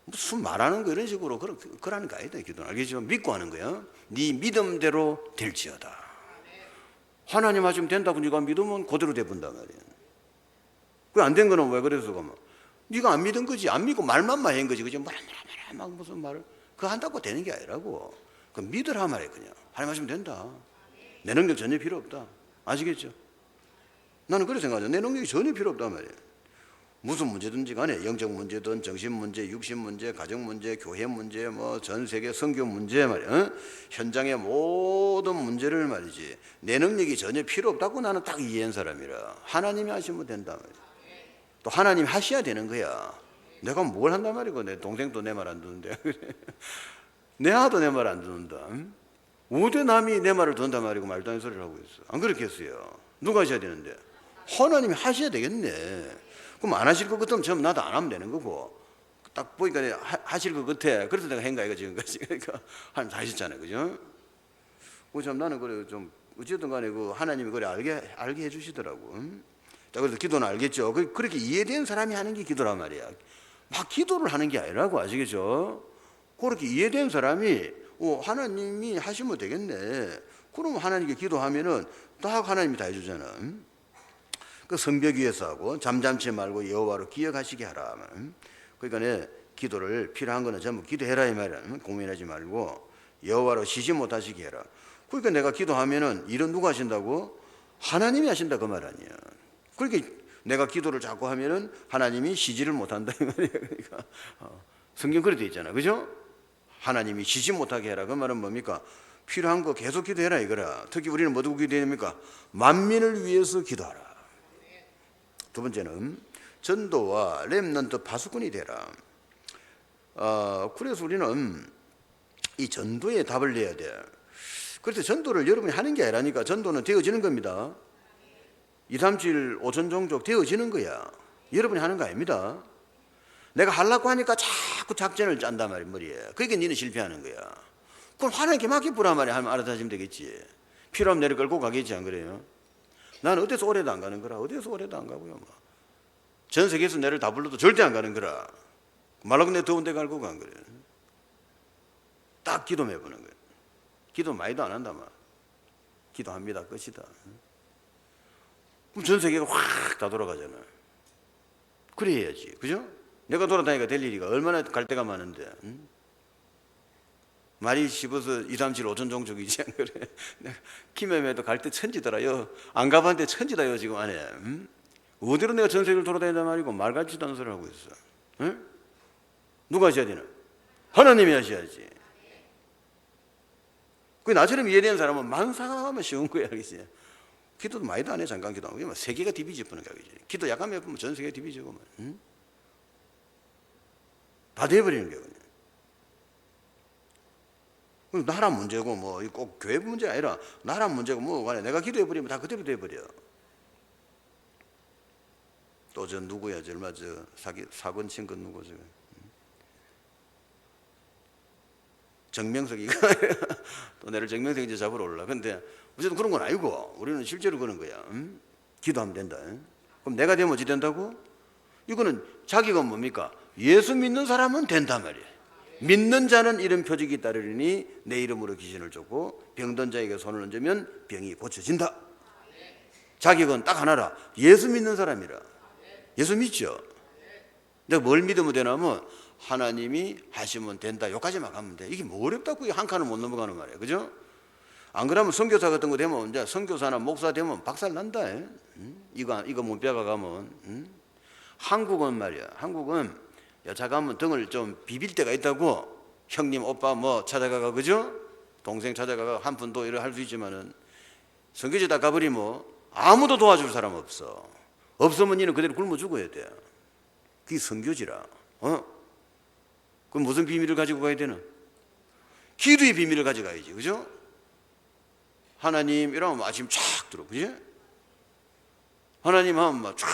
무슨 말하는 거 이런 식으로 그러는 거 아니다. 기도는 알겠죠? 믿고 하는 거야. 네 믿음대로 될지어다. 하나님 하시면 된다고 네가 믿으면 그대로 돼본단 말이야. 그 안 된 거는 왜 그래서 그러면 네가 안 믿은 거지. 안 믿고 말만 많이 한 거지. 그죠? 막 무슨 말을 그거 한다고 되는 게 아니라고. 그 믿으라 말이야. 그냥 하나님 하시면 된다. 내 능력 전혀 필요 없다. 아시겠죠? 나는 그렇게 생각하죠. 내 능력이 전혀 필요 없단 말이야. 무슨 문제든지 간에 영적 문제든 정신 문제, 육신 문제, 가정 문제, 교회 문제, 뭐 전 세계 선교 문제 말이야. 현장의 모든 문제를 말이지. 내 능력이 전혀 필요 없다고 나는 딱 이해한 사람이라. 하나님이 하시면 된다 말이야. 또 하나님 하셔야 되는 거야. 내가 뭘 한단 말이고. 내 동생도 내 말 안 듣는데. 내 아도 내 말 안 듣는다. 어디 남이 내 말을 듣는단 말이고 말도 안 되는 소리를 하고 있어. 안 그렇겠어요? 누가 하셔야 되는데? 하나님이 하셔야 되겠네. 그럼 안 하실 것 같으면 전 나도 안 하면 되는 거고. 딱 보니까 하실 것 같아. 그래서 내가 행가 이거 지금까지. 그러니까 하나님 다 하셨잖아요. 그죠? 그래서 나는 그래 좀 어쨌든 간에 그 하나님이 그래 알게 해 주시더라고. 자, 그래서 기도는 알겠죠. 그렇게 이해된 사람이 하는 게 기도란 말이야. 막 기도를 하는 게 아니라고. 아시겠죠? 그렇게 이해된 사람이 하나님이 하시면 되겠네. 그러면 하나님께 기도하면은 딱 하나님이 다 해주잖아. 그 성벽 위에서 하고 잠잠치 말고 여호와로 기억하시게 하라. 그러니까 기도를 필요한 거는 전부 기도해라 이 말이야. 고민하지 말고 여호와로 쉬지 못하시게 해라. 그러니까 내가 기도하면은 일은 누가 하신다고? 하나님이 하신다 그 말 아니야. 그러니까 내가 기도를 자꾸 하면은 하나님이 쉬지를 못한다 이 말이야. 그러니까 성경 그렇게 돼 있잖아. 그죠? 하나님이 쉬지 못하게 해라. 그 말은 뭡니까? 필요한 거 계속 기도해라 이거라. 특히 우리는 뭐 두고 기도해야 됩니까? 만민을 위해서 기도하라. 두 번째는 전도와 렘넌트 파수꾼이 되라. 그래서 우리는 이 전도에 답을 내야 돼. 그래서 전도를 여러분이 하는 게 아니라니까. 전도는 되어지는 겁니다. 2, 3, 7, 5천 종족 되어지는 거야. 여러분이 하는 거 아닙니다. 내가 하려고 하니까 자꾸 작전을 짠단 말이야 머리에. 그러니까 니는 실패하는 거야. 그럼 하나님께 맡겨보란 말이야. 하면 알아서 하시면 되겠지. 필요하면 내를 끌고 가겠지 안 그래요? 나는 어디서 오래도 안 가는 거라. 어디서 오래도 안 가고요. 전 세계에서 내를 다 불러도 절대 안 가는 거라. 말라고 내 더운 데 갈고 간 거래. 딱 기도만 해보는 거예요. 기도 많이도 안 한다 말. 기도합니다. 끝이다. 그럼 전 세계가 확 다 돌아가잖아. 그래 해야지. 그죠? 내가 돌아다니까 될 일이가 얼마나 갈 데가 많은데. 응? 말이 씹어서 2, 3, 7, 5천 종족이지 안 그래? 김해에도 갈 때 천지더라요. 안 가봤는데 천지다요 지금 안에. 응? 어디로 내가 전 세계를 돌아다닌단 말이고 말 같지도 않은 소리를 하고 있어. 응? 누가 하셔야 되나? 하나님이 하셔야지. 그 나처럼 이해되는 사람은 만사하면 쉬운 거야. 알겠지? 기도도 많이도 안 해. 잠깐 기도하고 세계가 디비집어는 거야. 기도 약간 몇 번 전 세계가 디비지고 응? 다 돼버리는 거야. 나라 문제고 뭐 꼭 교회 문제가 아니라 나라 문제고 뭐 간에 내가 기도해버리면 다 그대로 돼버려. 또 저 누구야? 저 얼마 사건 친 건 누구죠? 정명석이가 또 내를 정명석인지 잡으러 올라. 근데 어쨌든 그런 건 아니고 우리는 실제로 그런 거야. 응? 기도하면 된다. 응? 그럼 내가 되면 어찌 된다고? 이거는 자기가 뭡니까? 예수 믿는 사람은 된단 말이야. 믿는 자는 이런 표적이 따르리니 내 이름으로 귀신을 쫓고 병든 자에게 손을 얹으면 병이 고쳐진다. 자격은 딱 하나라. 예수 믿는 사람이라. 예수 믿죠? 내가 뭘 믿으면 되냐면 하나님이 하시면 된다. 여기까지만 가면 돼. 이게 뭐 어렵다고 한 칸을 못 넘어가는 말이에요. 그죠? 안 그러면 선교사 같은 거 되면 이제 선교사나 목사 되면 박살 난다. 이거 못 배워가면. 한국은 말이야. 한국은 여자 가면 등을 좀 비빌 때가 있다고. 형님, 오빠 뭐 찾아가가 그죠? 동생 찾아가가 한 푼 더 이래 할 수 있지만은 선교지 다 가버리면 아무도 도와줄 사람 없어. 없으면 니는 그대로 굶어 죽어야 돼. 그게 선교지라. 그럼 무슨 비밀을 가지고 가야 되나? 기도의 비밀을 가져가야지. 그죠? 하나님 이러면 아침 쫙 들어. 그지? 하나님 하면 막 쫙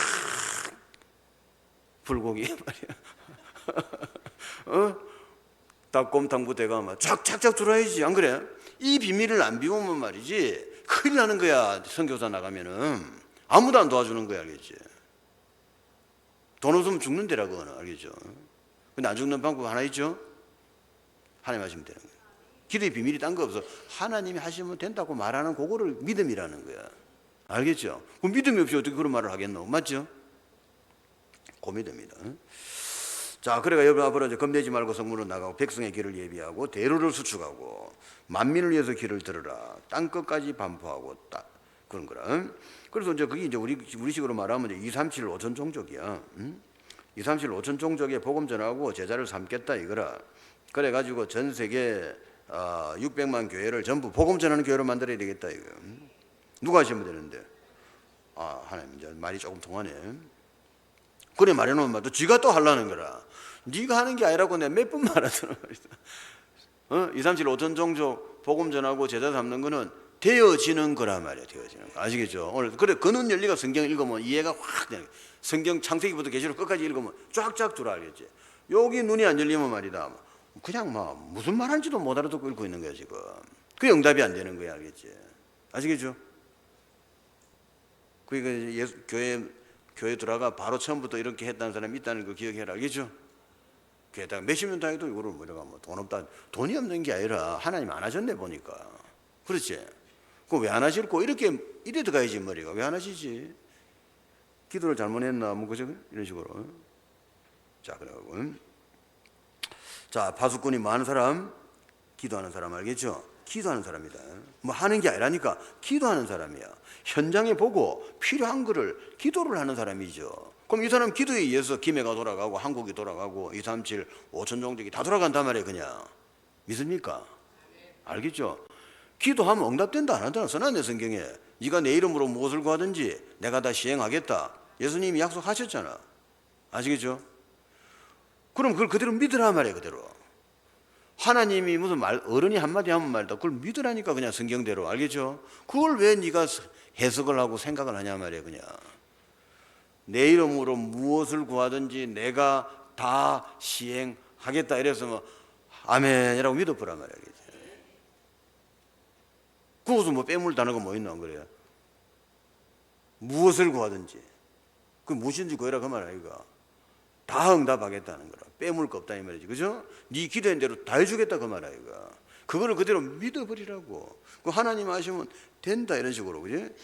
불고기 말이야. 닭곰탕부터 가면 쫙쫙쫙 들어야지. 안 그래? 이 비밀을 안 비우면 말이지 큰일 나는 거야. 선교사 나가면은 아무도 안 도와주는 거야. 알겠지? 돈 없으면 죽는 데라고 하나. 알겠죠? 근데 안 죽는 방법 하나 있죠? 하나님 하시면 되는 거야. 기도의 비밀이 딴 거 없어. 하나님이 하시면 된다고 말하는 그거를 믿음이라는 거야. 알겠죠? 그 믿음이 없이 어떻게 그런 말을 하겠노? 맞죠? 그 믿음이다. 자, 그래가 여러분 앞으로 이제 겁내지 말고 성문으로 나가고 백성의 길을 예비하고 대로를 수축하고 만민을 위해서 길을 들으라. 땅 끝까지 반포하고 딱 그런 거라. 그래서 이제 그게 이제 우리식으로 말하면 이제 237 5천 종족이야. 237 5천 종족에 복음 전하고 제자를 삼겠다 이거라. 그래가지고 전 세계 600만 교회를 전부 복음 전하는 교회로 만들어야 되겠다 이거. 누가 하시면 되는데? 하나님 이제 말이 조금 통하네. 그래 말해놓으면 또 지가 또 하려는 거라. 네가 하는 게 아니라고 내가 몇 번 말하잖아. 237 5천 종족 복음 전하고 제자 삼는 거는 되어지는 거라 말이야. 되어지는 거. 아시겠죠? 오늘 그래 근원 열리가 성경 읽으면 이해가 확 되는 거야. 성경 창세기부터 계시록 끝까지 읽으면 쫙쫙 들어 알겠지. 여기 눈이 안 열리면 말이다. 그냥 막 무슨 말하는지도 못 알아듣고 읽고 있는 거야 지금. 그게 응답이 안 되는 거야. 알겠지? 아시겠죠? 그러니까 교회 들어가 바로 처음부터 이렇게 했다는 사람이 있다는 거 기억해라. 알겠죠? 교회다가 몇십 년 다니도 이거를 뭐라가 뭐 돈 없다. 돈이 없는 게 아니라 하나님 안 하셨네 보니까. 그렇지? 그럼 왜 안 하실고 이렇게 이래 들어가야지 머리가. 왜 안 하시지? 기도를 잘못했나 뭐 그죠? 이런 식으로. 자, 그러고 자, 파수꾼이 많은 사람, 기도하는 사람 알겠죠? 기도하는 사람이다. 뭐 하는 게 아니라니까 기도하는 사람이야. 현장에 보고 필요한 거를 기도를 하는 사람이죠. 그럼 이 사람 기도에 의해서 김해가 돌아가고 한국이 돌아가고 237 5천 종족이 다 돌아간단 말이에요. 그냥 믿습니까? 알겠죠? 기도하면 응답된다 안 한다 써놨네 성경에. 네가 내 이름으로 무엇을 구하든지 내가 다 시행하겠다. 예수님이 약속하셨잖아. 아시겠죠? 그럼 그걸 그대로 믿으라 말이에요. 그대로. 하나님이 무슨 어른이 한마디 하면 말이다. 그걸 믿으라니까 그냥 성경대로. 알겠죠? 그걸 왜 네가 해석을 하고 생각을 하냐 말이에요. 그냥 내 이름으로 무엇을 구하든지 내가 다 시행하겠다 이래서 뭐 아멘이라고 믿어보란 말이에요. 그것은 뭐 빼물다는 거 뭐 있나 안 그래요? 무엇을 구하든지 그 무엇인지 구해라 그 말 아이가. 다 응답하겠다는 거라. 빼물 거 없다 이 말이지. 그죠? 네 기도한 대로 다 해주겠다 그 말 아이가. 그거를 그대로 믿어버리라고. 그 하나님 하시면 된다 이런 식으로. 그지?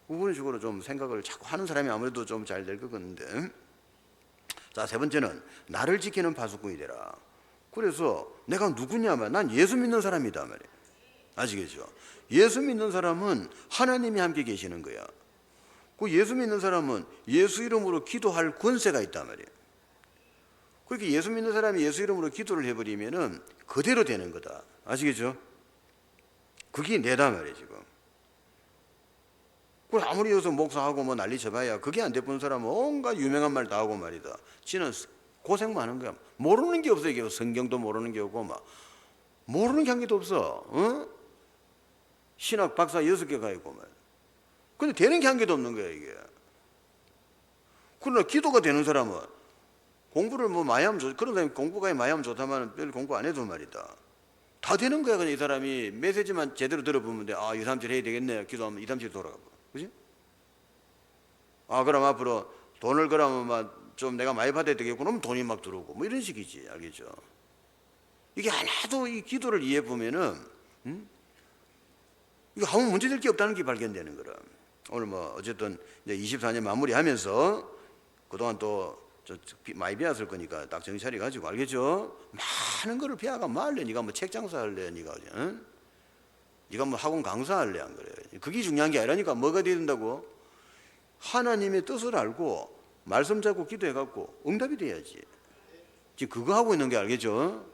그런 식으로 좀 생각을 자꾸 하는 사람이 아무래도 좀 잘 될 것 같은데. 자, 세 번째는 나를 지키는 파수꾼이 되라. 그래서 내가 누구냐면 난 예수 믿는 사람이다 말이야. 아시겠죠? 예수 믿는 사람은 하나님이 함께 계시는 거야. 그 예수 믿는 사람은 예수 이름으로 기도할 권세가 있단 말이에요. 그렇게 예수 믿는 사람이 예수 이름으로 기도를 해버리면은 그대로 되는 거다. 아시겠죠? 그게 내다 말이에요 지금. 그 아무리 여기서 목사하고 뭐 난리 쳐봐야 그게 안 돼본 사람은 온갖 유명한 말 다 하고 말이다. 지는 고생만 하는 거야. 모르는 게 없어 이게. 성경도 모르는 게 없고 막 모르는 게 한 개도 없어. 신학 박사 6개가 있고 말. 근데 되는 게 한 개도 없는 거야 이게. 그러나 기도가 되는 사람은 공부를 뭐 많이 하면 좋. 그런 사람이 공부가 많이 하면 좋다만 별 공부 안 해도 말이다. 다 되는 거야. 그냥 이 사람이 메시지만 제대로 들어보면 돼. 237 해야 되겠네. 기도하면 237 돌아가 봐. 그지? 그럼 앞으로 돈을 그러면 막 좀 내가 많이 받아야 되겠구나. 그럼 돈이 막 들어오고 뭐 이런 식이지. 알겠죠? 이게 하나도 이 기도를 이해해 보면은 이거 아무 문제될 게 없다는 게 발견되는 거라. 오늘 뭐 어쨌든 이제 24년 마무리하면서 그동안 또 많이 배웠을 거니까 딱 정신 차려 가지고 알겠죠? 많은 거를 배워가 뭐 할래? 네가 뭐 책 장사할래? 네가 응? 네가 뭐 학원 강사할래? 안 그래? 그게 중요한 게 아니라니까. 뭐가 돼야 된다고? 하나님의 뜻을 알고 말씀 잡고 기도해 갖고 응답이 돼야지. 지금 그거 하고 있는 게 알겠죠?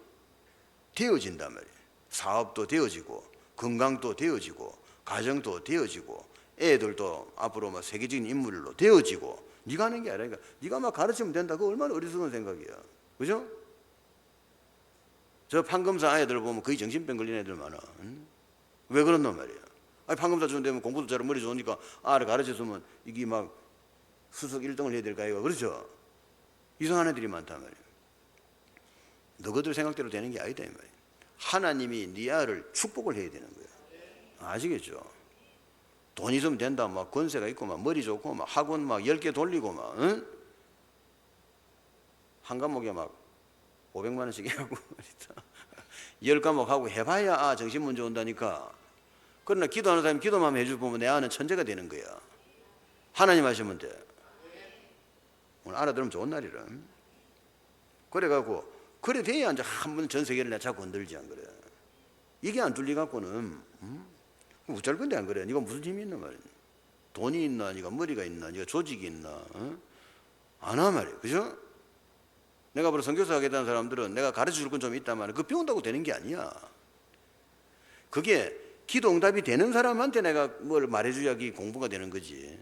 되어진단 말이에요. 사업도 되어지고 건강도 되어지고 가정도 되어지고 애들도 앞으로 막 세계적인 인물로 되어지고 네가 하는 게 아니라 네가 막 가르치면 된다. 그거 얼마나 어리석은 생각이야. 그죠? 저 판검사 아이들 보면 거의 정신병 걸린 애들 많아. 응? 왜 그런단 말이야. 아니 판검사 좀 되면 공부도 잘하고 머리 좋으니까 아를 가르쳐주면 이게 막 수석 1등을 해야 될까 이거. 그렇죠? 이상한 애들이 많단 말이야. 너희들 생각대로 되는 게 아니다 이 말이야. 하나님이 네 아를 축복을 해야 되는 거야. 아시겠죠? 돈 있으면 된다. 막 권세가 있고 막 머리 좋고 막 학원 막 10개 돌리고 막 응? 한 과목에 막 500만 원씩 하고 10과목 하고 해봐야 정신 문제 온다니까. 그러나 기도하는 사람이 기도만 해주고 보면 내 아는 천재가 되는 거야. 하나님 하시면 돼. 오늘 알아들으면 좋은 날이라. 그래갖고 그래 돼야 이제 한 번 전 세계를 내가 자꾸 흔들지 안 그래. 이게 안 뚫리 갖고는 어쩔 건데 안 그래. 네가 무슨 힘이 있나 말이야. 돈이 있나, 네가 머리가 있나, 네가 조직이 있나, 안 하 말이야. 그죠? 내가 앞으로 선교사 하겠다는 사람들은 내가 가르쳐 줄 건 좀 있단 말이야. 그거 배운다고 되는 게 아니야. 그게 기도 응답이 되는 사람한테 내가 뭘 말해줘야 공부가 되는 거지.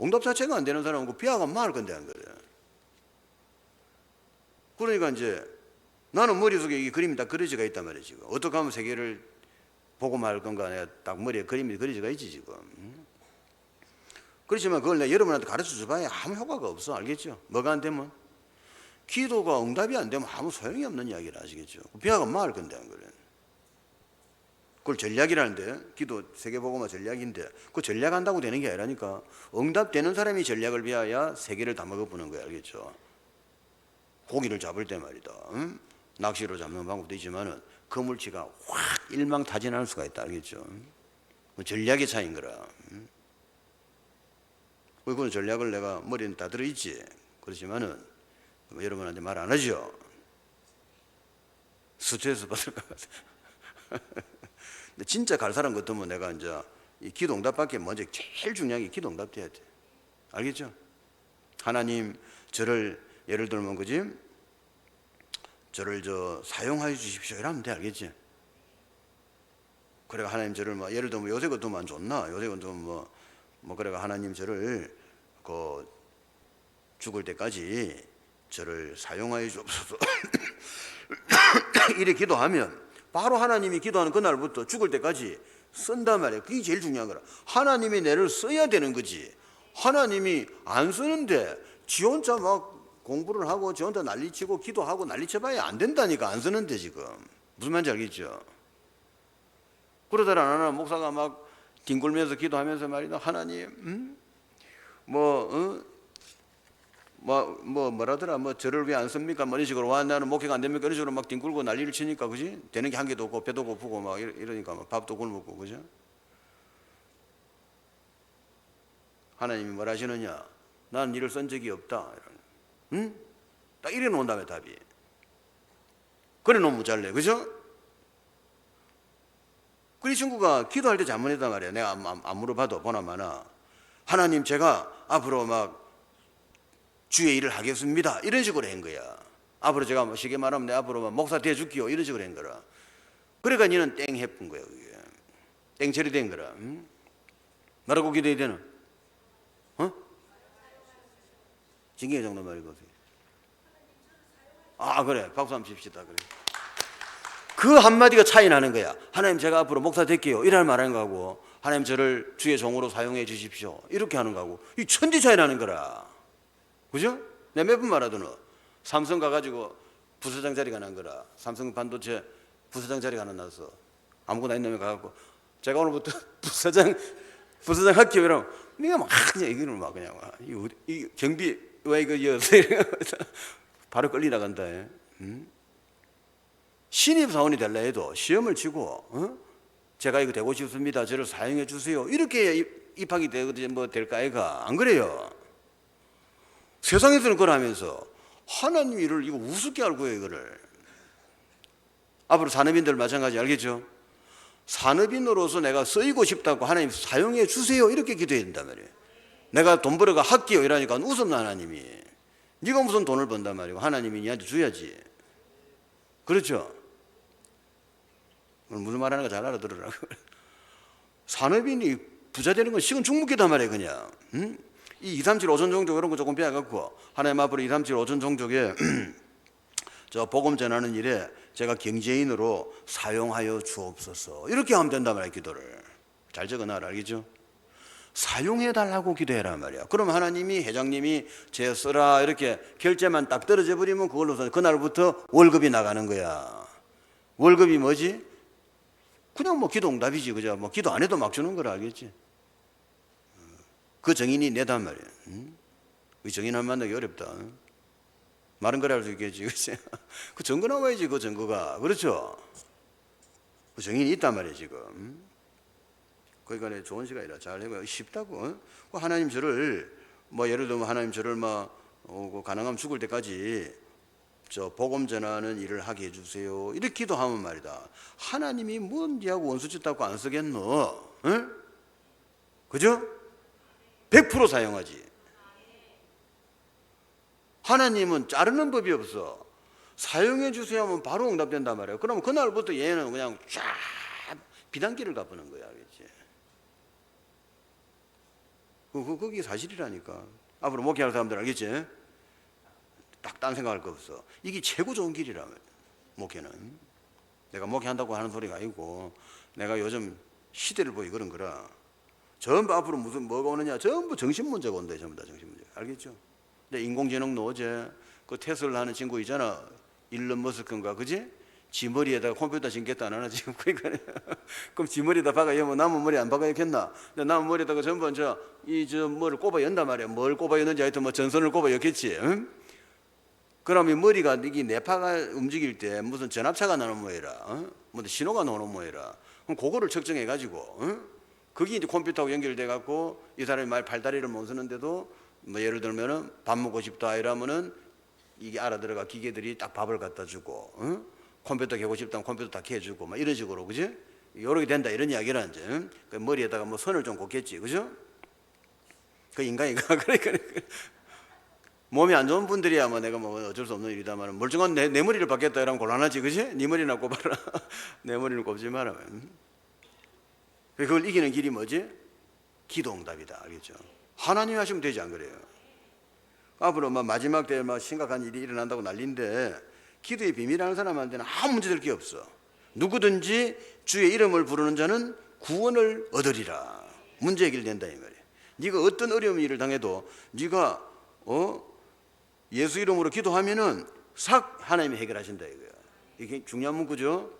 응답 자체가 안 되는 사람은 그 비하가 말할 건데 안 그래. 그러니까 이제 나는 머릿속에 이 그림이 딱 그려져가 있단 말이야 지금. 어떻게 하면 세계를 보고 말 건가 내가 딱 머리에 그림이 그려져가 있지 지금. 그렇지만 그걸 내가 여러분한테 가르쳐 줘봐야 아무 효과가 없어. 알겠죠? 뭐가 안 되면? 기도가 응답이 안 되면 아무 소용이 없는 이야기를 아시겠죠? 비하가 말할 건데 안 그래. 그걸 전략이라는데, 기도 세계복음화 전략인데 그 전략한다고 되는 게 아니라니까. 응답되는 사람이 전략을 비하야 세계를 다 먹어보는 거야. 알겠죠? 고기를 잡을 때 말이다. 응? 낚시로 잡는 방법도 있지만은 그 물치가 확 일망타진할 수가 있다. 알겠죠? 전략의 차이인 거라. 그건 전략을 내가 머리는 다 들어있지. 그렇지만은 여러분한테 말 안 하죠. 스트레스 받을 것 같아. 근데 진짜 갈 사람 같으면 내가 이제 이 기도 응답밖에 먼저 제일 중요한 게 기도 응답 돼야 돼. 알겠죠? 하나님 저를 예를 들면 그지? 저를 사용하여 주십시오 이러면 돼. 알겠지? 그래가 하나님 저를 뭐 예를 들면 요새 같으면 안 좋나? 요새 같으면 뭐 그래가 하나님 저를 죽을 때까지 저를 사용하여 주옵소서. 이렇게 기도하면 바로 하나님이 기도하는 그날부터 죽을 때까지 쓴단 말이야. 그게 제일 중요한 거라. 하나님이 내를 써야 되는 거지. 하나님이 안 쓰는데 지 혼자 막 공부를 하고 지 혼자 난리치고 기도하고 난리쳐봐야 안 된다니까. 안 쓰는데 지금. 무슨 말인지 알겠죠? 그러다가 하나 목사가 막 뒹굴면서 기도하면서 말이다. 하나님 뭐라더라 저를 왜 안 씁니까? 뭐 이런 식으로 와 나는 목회가 안 됩니까? 이런 식으로 막 뒹굴고 난리를 치니까 그지? 되는 게 한 개도 없고 배도 고프고 막 이러니까 막 밥도 굶고 그죠? 하나님이 뭘 하시느냐? 나는 일을 쓴 적이 없다. 응? 딱 이래 놓은 다음에 답이. 그래 놓으면 잘래. 그죠? 그 친구가 기도할 때 잘못했단 말이야. 내가 안 물어봐도 보나마나 하나님 제가 앞으로 막 주의 일을 하겠습니다. 이런 식으로 한 거야. 앞으로 제가 쉽게 말하면 내 앞으로 목사 돼 줄게요. 이런 식으로 한 거라. 그러니까 니는 땡 해픈 거야. 그게. 땡 처리된 거라. 응? 뭐라고 기도해야 되나? 징계 정도 말이거든. 그래. 박수 한번 칩시다. 그래. 그 한마디가 차이 나는 거야. 하나님 제가 앞으로 목사 될게요. 이런 말 하는 거하고 하나님 저를 주의 종으로 사용해 주십시오. 이렇게 하는 거하고 이 천지 차이 나는 거라. 그죠? 내가 몇 번 말하더노. 삼성 가가지고 부서장 자리가 난 거라. 삼성 반도체 부서장 자리가 하나 나서 아무거나 있는 놈에 가갖고 제가 오늘부터 부서장 할게요. 이러면 내가 막 그냥 얘기를 막 그냥 이 경비 왜 이거 바로 끌리 나간다. 응? 신입사원이 될라 해도 시험을 치고 제가 이거 되고 싶습니다, 저를 사용해 주세요, 이렇게 입학이 될까 아이가? 안 그래요? 세상에서는 그걸 하면서 하나님 일을 이거 우습게 알고 해요. 이거를 앞으로 산업인들 마찬가지, 알겠죠? 산업인으로서 내가 쓰이고 싶다고 하나님 사용해 주세요, 이렇게 기도해야 된단 말이에요. 내가 돈 벌어가 할게요 이러니까 웃음나 하나님이. 네가 무슨 돈을 번단 말이고, 하나님이 니한테 줘야지. 그렇죠? 무슨 말하는 거 잘 알아들으라고. 산업인이 부자 되는 건 식은 죽묵기단 말이에요. 그냥 이 2, 3, 7, 5천 종족 이런 거 조금 빼갖고 하나님 앞으로 2, 3, 7, 5천 종족에 저 복음 전하는 일에 제가 경제인으로 사용하여 주옵소서, 이렇게 하면 된단 말이에요. 기도를 잘 적어놔라, 알겠죠? 사용해 달라고 기도해라 말이야. 그럼 하나님이, 회장님이 제 써라 이렇게 결제만 딱 떨어져 버리면 그걸로 그날부터 월급이 나가는 거야. 월급이 뭐지? 그냥 뭐 기도 응답이지, 그죠? 뭐 기도 안 해도 막 주는 거라, 알겠지? 그 정인이 내단 말이야. 그 정인 한 만나기 어렵다. 말은 그래 할 수 있겠지, 그치? 그 증거 나와야지, 그 증거가. 그렇죠? 그 정인이 있단 말이야, 지금. 그러니까 좋은 시간이라 잘 해봐요. 쉽다고. 그 하나님 저를, 뭐 예를 들면 하나님 저를 가능하면 죽을 때까지 저 복음 전하는 일을 하게 해주세요, 이렇게 기도하면 말이다. 하나님이 뭔지하고 원수짓 닦고 안 쓰겠노? 응? 그죠? 100% 사용하지. 하나님은 자르는 법이 없어. 사용해 주세요 하면 바로 응답된단 말이에요. 그러면 그날부터 얘는 그냥 쫙 비단길을 갚는 거야, 알겠지? 그게 사실이라니까. 앞으로 목회할 사람들 알겠지? 딱 딴 생각할 거 없어. 이게 최고 좋은 길이라며. 목회는 내가 목회한다고 하는 소리가 아니고, 내가 요즘 시대를 보이 그런 거라. 전부 앞으로 무슨 뭐가 오느냐, 전부 정신 문제가 온다. 전부 다 정신 문제, 알겠죠? 근데 인공지능도 어제 그 테슬라 하는 친구 있잖아, 일론 머스크인가, 그지? 지 머리에다가 컴퓨터 신겠다 안 하나 지금? 그러니까 그럼 지 머리에다 박아요? 뭐 나무 머리 안 박아였겠나? 근데 나무 머리에다가 전부 뭐를 꼽아 연단 말이야. 뭘 꼽아 였는지 하여튼 뭐 전선을 꼽아 였겠지. 응? 그럼 이 머리가 이게 뇌파가 움직일 때 무슨 전압차가 나는 모양이라, 뭐 신호가 나오는 모양이라, 그럼 그거를 측정해 가지고, 그게 이제 컴퓨터하고 연결돼 갖고 이 사람이 말 팔다리를 못 쓰는데도 뭐 예를 들면은 밥 먹고 싶다 이러면은 이게 알아들어가 기계들이 딱 밥을 갖다 주고, 컴퓨터 켜고 싶다면 컴퓨터 다 켜주고, 막 이런 식으로, 그지? 요렇게 된다 이런 이야기를 이제 그 머리에다가 뭐 선을 좀 꽂겠지, 그죠? 그 인간이가 그러니까 몸이 안 좋은 분들이야 뭐 내가 뭐 어쩔 수 없는 일이다만, 멀쩡한 내 머리를 받겠다 이러면 곤란하지, 그지? 네 머리나 꼽아라. 내 머리를 꼽지 마라. 그걸 이기는 길이 뭐지? 기도 응답이다, 알겠죠? 하나님이 하시면 되지, 안 그래요? 앞으로 마지막 때 심각한 일이 일어난다고 난리인데, 기도의 비밀하는 사람한테는 아무 문제 될 게 없어. 누구든지 주의 이름을 부르는 자는 구원을 얻으리라. 문제 해결된다 이 말이야. 네가 어떤 어려운 일을 당해도 네가 예수 이름으로 기도하면은 싹 하나님이 해결하신다 이거야. 이게 중요한 문구죠.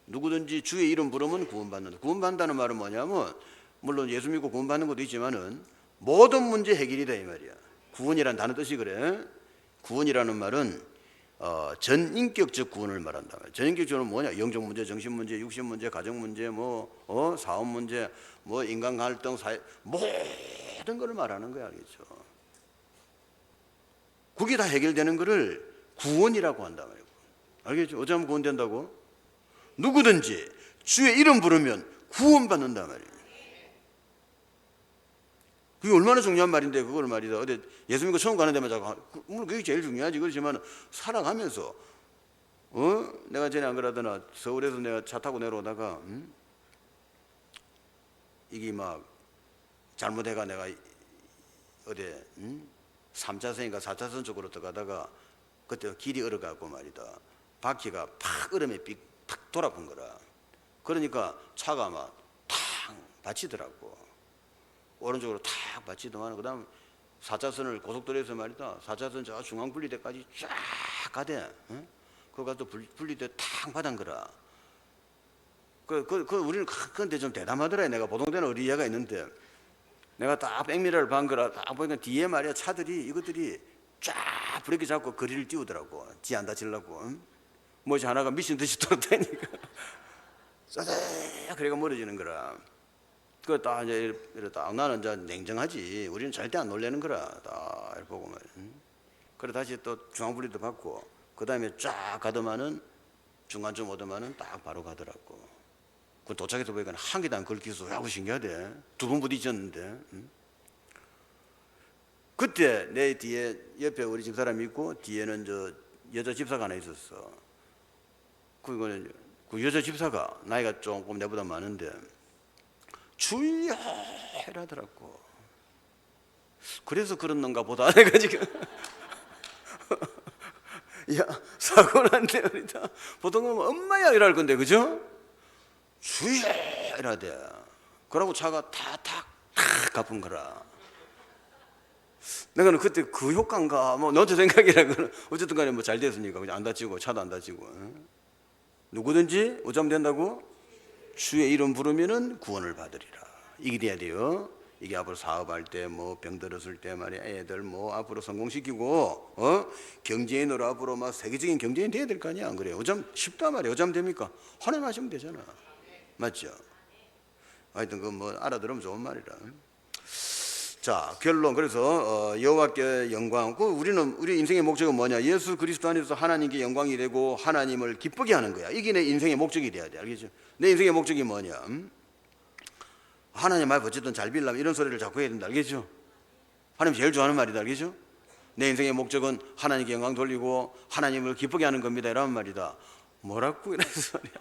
누구든지 주의 이름 부르면 구원받는다. 구원받는다는 말은 뭐냐면, 물론 예수 믿고 구원받는 것도 있지만은 모든 문제 해결이다 이 말이야. 구원이란 단어 뜻이 그래. 구원이라는 말은 전인격적 구원을 말한다. 전인격적은 뭐냐? 영적 문제, 정신 문제, 육신 문제, 가정 문제, 사업 문제, 인간 갈등, 사회, 모든 걸 말하는 거야, 알겠죠? 그게 다 해결되는 거를 구원이라고 한다 말이고, 알겠죠? 어쩌면 구원된다고? 누구든지 주의 이름 부르면 구원받는다 말이에요. 그게 얼마나 중요한 말인데, 그걸 말이다. 어디 예수 믿고 처음 가는 데마다, 물론 그게 제일 중요하지. 그렇지만 살아가면서, 내가 전에 안 그러더나 서울에서 내가 차 타고 내려오다가, 이게 막 잘못해가 내가 어디 3차선인가 4차선 쪽으로 들어가다가 그때 길이 얼어가고 말이다. 바퀴가 팍 얼음에 탁 돌아본 거라. 그러니까 차가 막 탁 받치더라고. 오른쪽으로 탁 받치더만, 그 다음 4차선을 고속도로에서 말이다, 4차선 저 중앙 분리대까지 쫙 가대. 그거 또 분리대 탁 받은 거라. 우리는 근데 좀 대담하더라. 내가 보통대는 어리야가 있는데, 내가 딱 백미러를 반 거라 딱 보니까 뒤에 말이야 이것들이 쫙 브레이크 잡고 거리를 띄우더라고. 지 안 다치려고. 못이 하나가 미친 듯이 돌아다니까 싸대 그래가 멀어지는 거라. 그 딱 이제 이랬다. 나는 이제 냉정하지. 우리는 절대 안 놀래는 거라. 딱 이렇게 보고 말이야. 그래 다시 또 중앙분리도 받고 그 다음에 쫙 가더만은 중간쯤 오더만은 딱 바로 가더라고. 그 도착해서 보니까 한 개도 안 걸기서 하고 신기하대. 두 번 부딪혔는데. 그때 내 뒤에 옆에 우리 집사람이 있고 뒤에는 저 여자 집사가 하나 있었어. 그 여자 집사가 나이가 조금 내보다 많은데 주여 해라더라고. 그래서 그렇는가 보다 해가지고 야 사고 난데 말이다. 보통은 엄마야 이럴 건데 그죠? 주여 이라대. 그러고 차가 탁 가쁜 거라. 내가는 그때 그 효과인가 뭐 너한테 생각이라고는 어쨌든 간에 뭐 잘 됐으니까 그냥 안 다치고 차도 안 다치고. 누구든지 어쩌면 된다고? 주의 이름 부르면은 구원을 받으리라. 이게 돼야 돼요. 이게 앞으로 사업할 때 뭐 병 들었을 때 말이야 애들 뭐 앞으로 성공시키고 경제인으로 앞으로 막 세계적인 경제인 돼야 될 거 아니야. 안 그래요? 어쩜 쉽단 말이야. 어쩜 됩니까? 하나님 하시면 되잖아. 맞죠? 하여튼 그 뭐 알아들으면 좋은 말이라. 자 결론. 그래서 여호와께 영광. 우리 인생의 목적은 뭐냐? 예수 그리스도 안에서 하나님께 영광이 되고 하나님을 기쁘게 하는 거야. 이게 내 인생의 목적이 돼야 돼. 알겠죠? 내 인생의 목적이 뭐냐? 하나님 말 어쨌든 잘 빌려면 이런 소리를 자꾸 해야 된다. 알겠죠? 하나님 제일 좋아하는 말이다. 알겠죠? 내 인생의 목적은 하나님께 영광 돌리고 하나님을 기쁘게 하는 겁니다. 이라는 말이다. 뭐라고 이래서 말이야.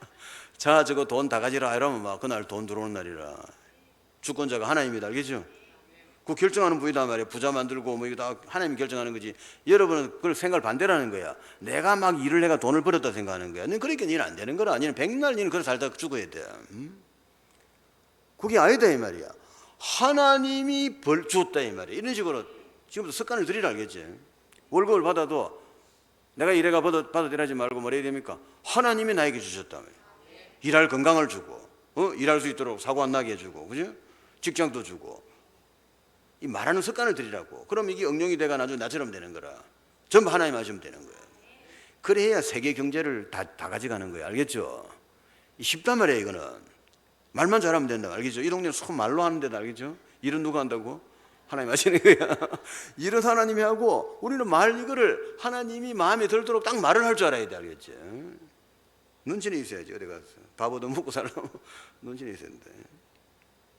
자 저거 돈 다 가지라 이러면 막 그날 돈 들어오는 날이라. 주권자가 하나님이다. 알겠죠? 그 결정하는 분이다 말이야. 부자 만들고 뭐 이거 다 하나님이 결정하는 거지. 여러분은 그걸 생각을 반대라는 거야. 내가 막 일을 해가 돈을 벌었다 생각하는 거야. 너는 그러니까 일은 안 되는 거라. 너는 백날 너는 그래 살다 죽어야 돼. 그게 아니다 이 말이야. 하나님이 벌 줬다 이 말이야. 이런 식으로 지금부터 습관을 들이라. 알겠지? 월급을 받아도 내가 일해가 받아 일하지 말고 뭐라 해야 됩니까? 하나님이 나에게 주셨다 말이야. 일할 건강을 주고 일할 수 있도록 사고 안 나게 해주고 그죠? 직장도 주고. 이 말하는 습관을 들이라고. 그럼 이게 응용이 돼가 나중에 나처럼 되는 거라. 전부 하나님 하시면 되는 거야. 그래야 세계 경제를 다 가져가는 거야. 알겠죠? 쉽단 말이야 이거는. 말만 잘하면 된다. 알겠죠? 이 동네는 손 말로 하는 데다. 알겠죠? 일은 누가 한다고? 하나님 하시는 거야. 일은 하나님이 하고 우리는 말 이거를 하나님이 마음에 들도록 딱 말을 할 줄 알아야 돼. 알겠지? 눈치는 있어야지. 어디 가서 밥얻어 먹고 살려면 눈치는 있어야 돼.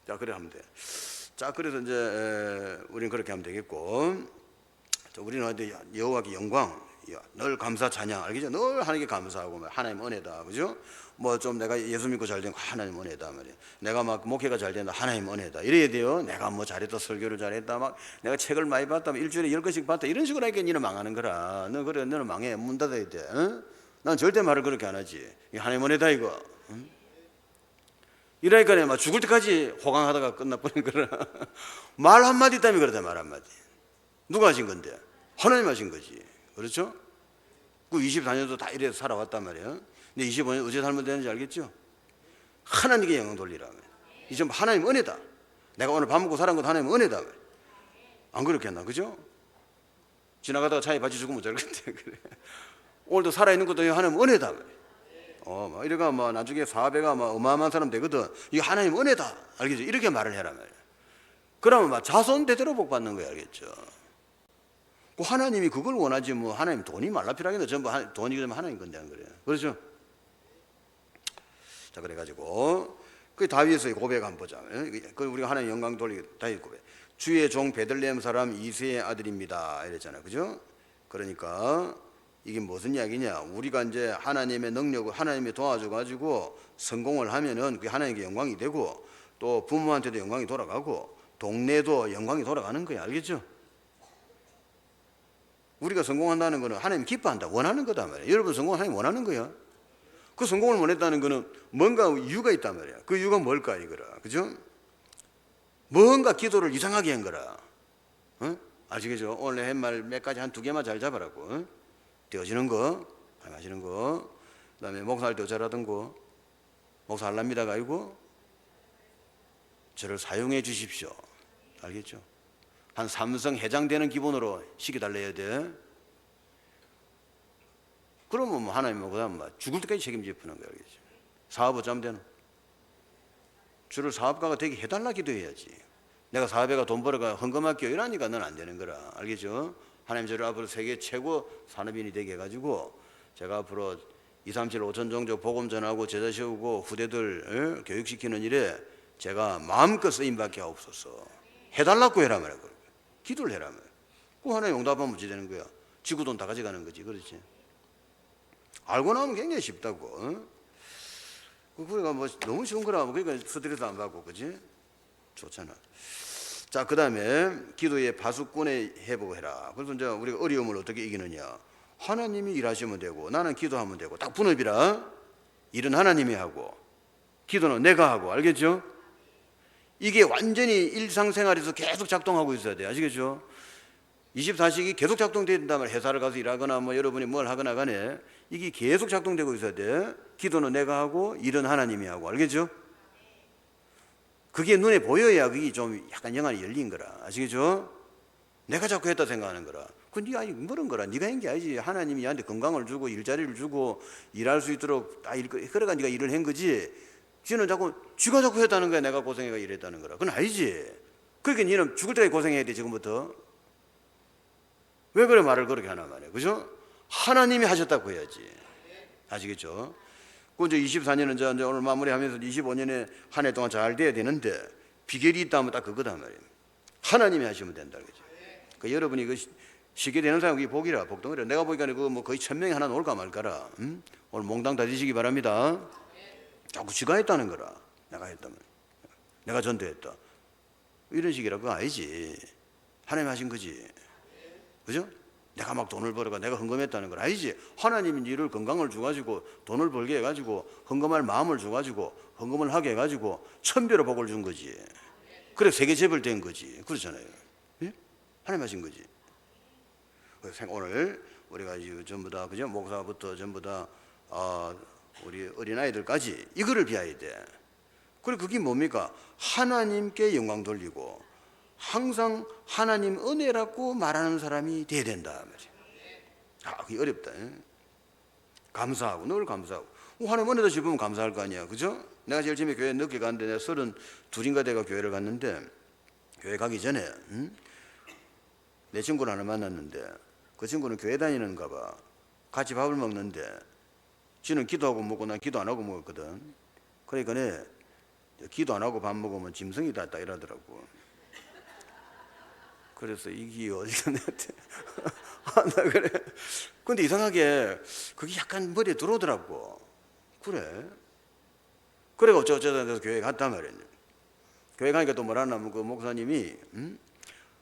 자 그래 하면 돼. 자 그래서 이제 우리는 그렇게 하면 되겠고, 우리는 여호와께 영광, 늘 감사 찬양. 알겠죠? 늘 하나님께 감사하고 하나님 은혜다. 그죠? 뭐 좀 내가 예수 믿고 잘 된 거 하나님 은혜다 말이야. 내가 막 목회가 잘 된다 하나님 은혜다. 이래야 돼요. 내가 뭐 잘했다 설교를 잘했다 막 내가 책을 많이 봤다 일주일에 10권씩 봤다 이런 식으로 하니까 니는 망하는 거라. 너 그래 너는 망해. 문 닫아야 돼. 난 절대 말을 그렇게 안 하지. 하나님 은혜다 이거. 이러니까 막 죽을 때까지 호강하다가 끝나버린 거라. 말 한마디 때문에 그러다. 말 한마디. 누가 하신 건데? 하나님 하신 거지. 그렇죠? 그 24년도 다 이래서 살아왔단 말이에요. 근데 25년 어째 살면 되는지 알겠죠? 하나님께 영광 돌리라. 이 좀 하나님 은혜다. 내가 오늘 밥 먹고 살은 것도 하나님 은혜다. 안 그렇게 했나? 그죠? 지나가다가 차에 받쳐 죽으면 어쩔 건데. 그래. 오늘도 살아있는 것도 하나님 은혜다. 막 이래가 뭐 나중에 사배가 막 어마어마한 사람 되거든. 이거 하나님 은혜다. 알겠죠? 이렇게 말을 해라 말이야. 그러면 막 자손 대대로 복 받는 거야. 알겠죠? 그 하나님이 그걸 원하지 뭐 하나님 돈이 말라필하겠네. 전부 돈이 그러면 하나님 건데 안 그래요? 그렇죠? 자 그래가지고 그 다윗의 고백 한번 보자. 그 우리가 하나님 영광 돌리기 다윗 고백. 주의 종 베들레헴 사람 이새의 아들입니다. 이랬잖아요. 그죠? 그러니까 이게 무슨 이야기냐? 우리가 이제 하나님의 능력을 하나님이 도와줘 가지고 성공을 하면은 그게 하나님께 영광이 되고 또 부모한테도 영광이 돌아가고 동네도 영광이 돌아가는 거야. 알겠죠? 우리가 성공한다는 거는 하나님 기뻐한다. 원하는 거다 말이야. 여러분 성공을 하나님 원하는 거야. 그 성공을 원했다는 거는 뭔가 이유가 있단 말이야. 그 이유가 뭘까 이거라. 그죠? 뭔가 기도를 이상하게 한 거라. 아시겠죠? 오늘 햇말 몇 가지 한 두 개만 잘 잡아라고. 떼어지는 거, 마시는 거, 그 다음에 목사할 때 어쩌라던 거, 목사 할랍니다가 아니고 저를 사용해 주십시오. 알겠죠? 한 삼성 회장 되는 기본으로 시켜달래야 돼. 그러면 뭐 하나님은 그다음 뭐 죽을 때까지 책임져 푸는 거야. 알겠지? 사업 어쩌면 되나? 주를 사업가가 되게 해달라 기도해야지. 내가 사업에가 돈 벌어가 헌금할게요 이러니까 넌 안 되는 거라. 알겠죠? 하나님 저를 앞으로 세계 최고 산업인이 되게 해가지고 제가 앞으로 237, 5천 종족 복음 전하고 제자 세우고 후대들 교육시키는 일에 제가 마음껏 쓰임받게 하옵소서. 해달라고 해라 말이야. 기도를 해라 말이야. 그 하나님 응답하면 어찌 되는 거야? 지구 돈 다 가져가는 거지. 그렇지? 알고 나면 굉장히 쉽다고. 그러니까 뭐 너무 쉬운 거라. 그러니까 스트레스 안 받고, 그지? 좋잖아. 자, 그 다음에 기도의 파수꾼의 회복을 해라. 그래서 이제 우리가 어려움을 어떻게 이기느냐? 하나님이 일하시면 되고 나는 기도하면 되고 딱 분업이라. 일은 하나님이 하고 기도는 내가 하고. 알겠죠? 이게 완전히 일상생활에서 계속 작동하고 있어야 돼. 아시겠죠? 24시기 계속 작동된다면 회사를 가서 일하거나 뭐 여러분이 뭘 하거나 간에 이게 계속 작동되고 있어야 돼. 기도는 내가 하고 일은 하나님이 하고. 알겠죠? 그게 눈에 보여야 그게 좀 약간 영안이 열린 거라. 아시겠죠? 내가 자꾸 했다 생각하는 거라. 그건 네가 그런 거라. 네가 한 게 아니지. 하나님이 얘한테 건강을 주고 일자리를 주고 일할 수 있도록 다 그래가 네가 일을 한 거지. 쥐는 쥐가 자꾸 했다는 거야. 내가 고생해가 일했다는 거라. 그건 아니지. 그러니까 너는 죽을 때까지 고생해야 돼. 지금부터. 왜 그래 말을 그렇게 하나 말이야. 그죠? 하나님이 하셨다고 해야지. 아시겠죠? 그 이제 24년은 이제 오늘 마무리하면서 25년에 한 해 동안 잘 돼야 되는데 비결이 있다면 딱 그거다 말이에요. 하나님이 하시면 된다. 그죠? 그 여러분이 그 쉽게 되는 사람이 복이라, 복덩이라. 내가 보니까 그 뭐 거의 1000명이 하나 나올까 말까라. 오늘 몽땅 다지시기 바랍니다. 자꾸 지가 했다는 거라. 내가 했다면. 내가 전도했다. 이런 식이라 그거 아니지. 하나님 하신 거지. 그죠? 내가 막 돈을 벌어가 내가 헌금했다는 건 아니지. 하나님이 너를 건강을 주가지고 돈을 벌게 해가지고 헌금할 마음을 주가지고 헌금을 하게 해가지고 천배로 복을 준 거지. 그래 세계 재벌 된 거지. 그렇잖아요. 예? 하나님 하신 거지. 오늘 우리가 이제 전부 다 그죠? 목사부터 전부 다 우리 어린아이들까지 이거를 비워야 돼. 그리고 그게 뭡니까? 하나님께 영광 돌리고 항상 하나님 은혜라고 말하는 사람이 돼야 된다. 그게 어렵다. 감사하고 늘 감사하고. 하나님 은혜도 싶으면 감사할 거 아니야. 그죠? 내가 제일 처음에 교회 늦게 갔는데 내가 32인가 돼가 교회를 갔는데 교회 가기 전에 내 친구를 하나 만났는데 그 친구는 교회 다니는가 봐. 같이 밥을 먹는데 지는 기도하고 먹고 난 기도 안 하고 먹었거든. 그러니까 내 기도 안 하고 밥 먹으면 짐승이다 딱 이러더라고. 그래서 이게 어디가 내한테 나 그래. 근데 이상하게 그게 약간 머리에 들어오더라고. 그래. 그래가 어쩌다 해서 교회 갔단 말이야. 교회 가니까 또 뭐라 하냐면 그 목사님이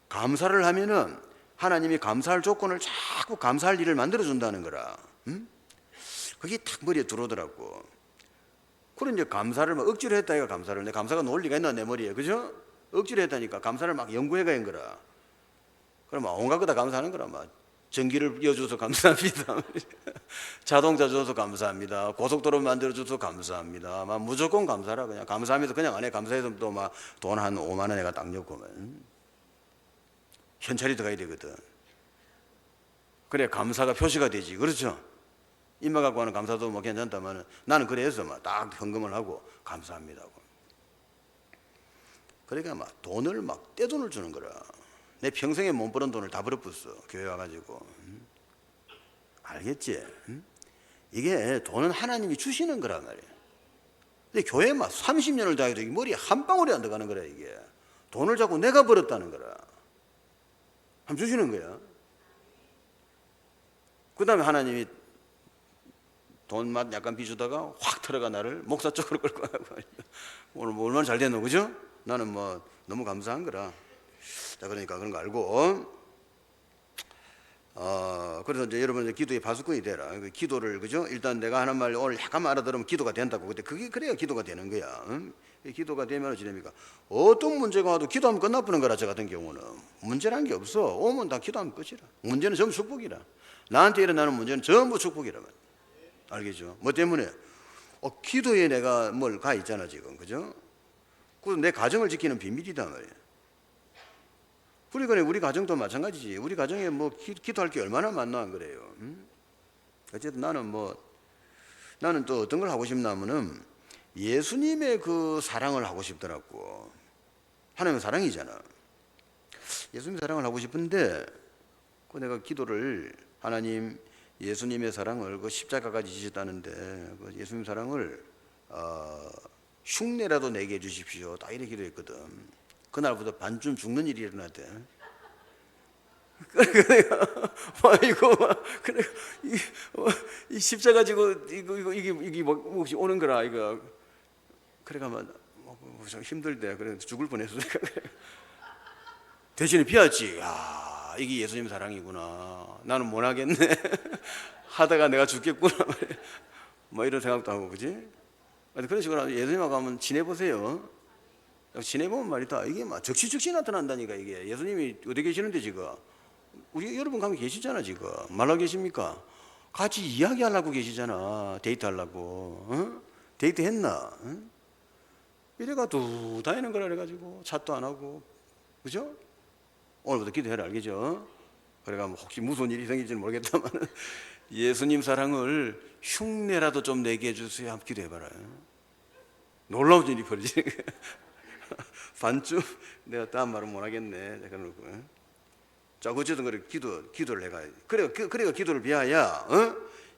감사를 하면은 하나님이 감사할 조건을 자꾸 감사할 일을 만들어 준다는 거라. 그게 딱 머리에 들어오더라고. 그래 이제 감사를 막 억지로 했다 이가 감사를. 내 감사가 논리가 있나 내 머리에. 그죠? 억지로 했다니까 감사를 막 연구해가 한 거라. 그럼 온갖 거 다 감사하는 거라. 막 전기를 이어줘서 감사합니다. 자동차 줘서 감사합니다. 고속도로 만들어줘서 감사합니다. 막 무조건 감사라. 그냥 감사하면서 그냥 안 해. 감사해서 또 막 돈 한 5만 원 내가 딱 넣고면 현찰이 들어가야 되거든. 그래 감사가 표시가 되지. 그렇죠? 입만 갖고 하는 감사도 뭐 괜찮다만 나는 그래서 막 딱 헌금을 하고 감사합니다. 그러니까 막 돈을 막 떼돈을 주는 거라. 내 평생에 못 벌은 돈을 다 벌어붓어. 교회 와가지고. 알겠지? 이게 돈은 하나님이 주시는 거란 말이야. 근데 교회 막 30년을 다해도 머리에 한 방울이 안 들어가는 거라 이게. 돈을 자꾸 내가 벌었다는 거라. 한번 주시는 거야. 그 다음에 하나님이 돈만 약간 비주다가 확 들어가 나를 목사 쪽으로 끌고 가고. 오늘 뭐 얼마나 잘 됐노, 그죠? 나는 뭐 너무 감사한 거라. 자, 그러니까 그런 거 알고, 그래서 이제 여러분 이제 기도의 파수꾼이 되라. 기도를, 그죠? 일단 내가 하는 말 오늘 약간만 알아들으면 기도가 된다고. 근데 그게 그래야 기도가 되는 거야. 응? 기도가 되면 어찌 됩니까? 어떤 문제가 와도 기도하면 끝나버는 거라. 저 같은 경우는 문제란 게 없어. 오면 다 기도하면 끝이라. 문제는 전부 축복이라. 나한테 일어나는 문제는 전부 축복이라. 알겠죠? 뭐 때문에? 기도에 내가 뭘 가 있잖아 지금, 그죠? 그래서 내 가정을 지키는 비밀이다 말이야. 그러니까 우리 가정도 마찬가지지. 우리 가정에 뭐 기도할 게 얼마나 많나 안 그래요? 어쨌든 나는 또 어떤 걸 하고 싶냐면은 예수님의 그 사랑을 하고 싶더라고. 하나님의 사랑이잖아. 예수님의 사랑을 하고 싶은데 그 내가 기도를 하나님 예수님의 사랑을 그 십자가까지 지셨다는데 그 예수님 사랑을 흉내라도 내게 해주십시오. 딱 이렇게 기도했거든. 그날부터 반쯤 죽는 일이 일어났대. 그래가 이거 그래 이 십자가 지고 이게 혹시 오는 거라 이거 그래가면 좀 힘들대. 그래 죽을 뻔했어. 대신에 비었지. 야 이게 예수님 사랑이구나. 나는 못 하겠네. 하다가 내가 죽겠구나. 뭐 이런 생각도 하고 그지? 그런 식으로 예수님하고 한번 지내보세요. 지내보면 말이다. 이게 막 적시적시 나타난다니까. 이게 예수님이 어디 계시는데 지금 우리 여러분 가면 계시잖아. 지금 말하고 계십니까? 같이 이야기하려고 계시잖아. 데이트하려고. 어? 데이트 했나? 어? 이래가 두 다니는 거라 그래가지고 찻도 안 하고 그죠? 오늘부터 기도해라 알겠죠? 그래가 뭐 혹시 무슨 일이 생길지는 모르겠다만 예수님 사랑을 흉내라도 좀 내게 해주세요. 한번 기도해봐라. 놀라운 일이 벌어지는 거야. 반쯤 내가 다음 말은 못하겠네. 그러고 자 어쨌든 그래 기도를 해가 그래가 기도를 비하야.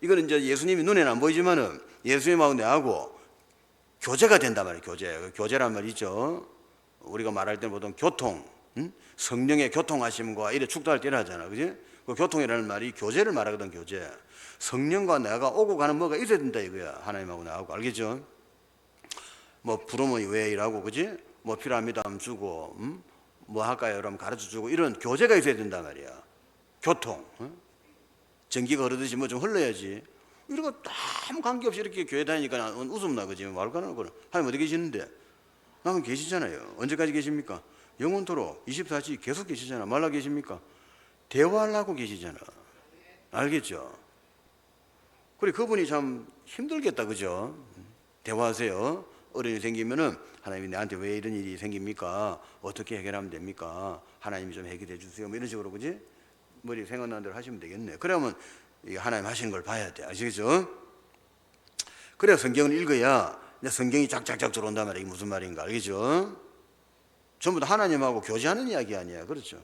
이거는 이제 예수님이 눈에는 안 보이지만은 예수님하고 내하고 교제가 된단 말이에요. 교제란 말 있죠. 우리가 말할 때는 보통 교통, 성령의 교통하심과 이래 축도할 때를 하잖아, 그지? 그 교통이라는 말이 교제를 말하거든. 교제. 성령과 내가 오고 가는 뭐가 있어야 된다 이거야. 하나님하고 나하고 알겠죠? 뭐 부르면 왜 이라고 그지? 뭐 필요합니다 하면 주고, 뭐 할까요? 그러면 가르쳐 주고 이런 교제가 있어야 된단 말이야. 교통. 전기가 흐르듯이 뭐 좀 흘러야지. 이러고 아무 관계없이 이렇게 교회 다니니까 웃음 나 그지? 말도 안 하는 거는. 하나님 어디 계시는데? 나는 계시잖아요. 언제까지 계십니까? 영원토록 24시 계속 계시잖아. 말라 계십니까? 대화하려고 계시잖아. 알겠죠? 그래 그분이 참 힘들겠다 그죠? 대화하세요. 어려움이 생기면은 하나님이 내한테 왜 이런 일이 생깁니까? 어떻게 해결하면 됩니까? 하나님이 좀 해결해 주세요. 뭐 이런 식으로 그지? 머리 생각나는 대로 하시면 되겠네. 그러면 하나님 하시는 걸 봐야 돼. 아시겠죠? 그래 성경을 읽어야 성경이 쫙쫙쫙 들어온단 말이야. 이게 무슨 말인가 알겠죠? 전부 다 하나님하고 교제하는 이야기 아니야. 그렇죠?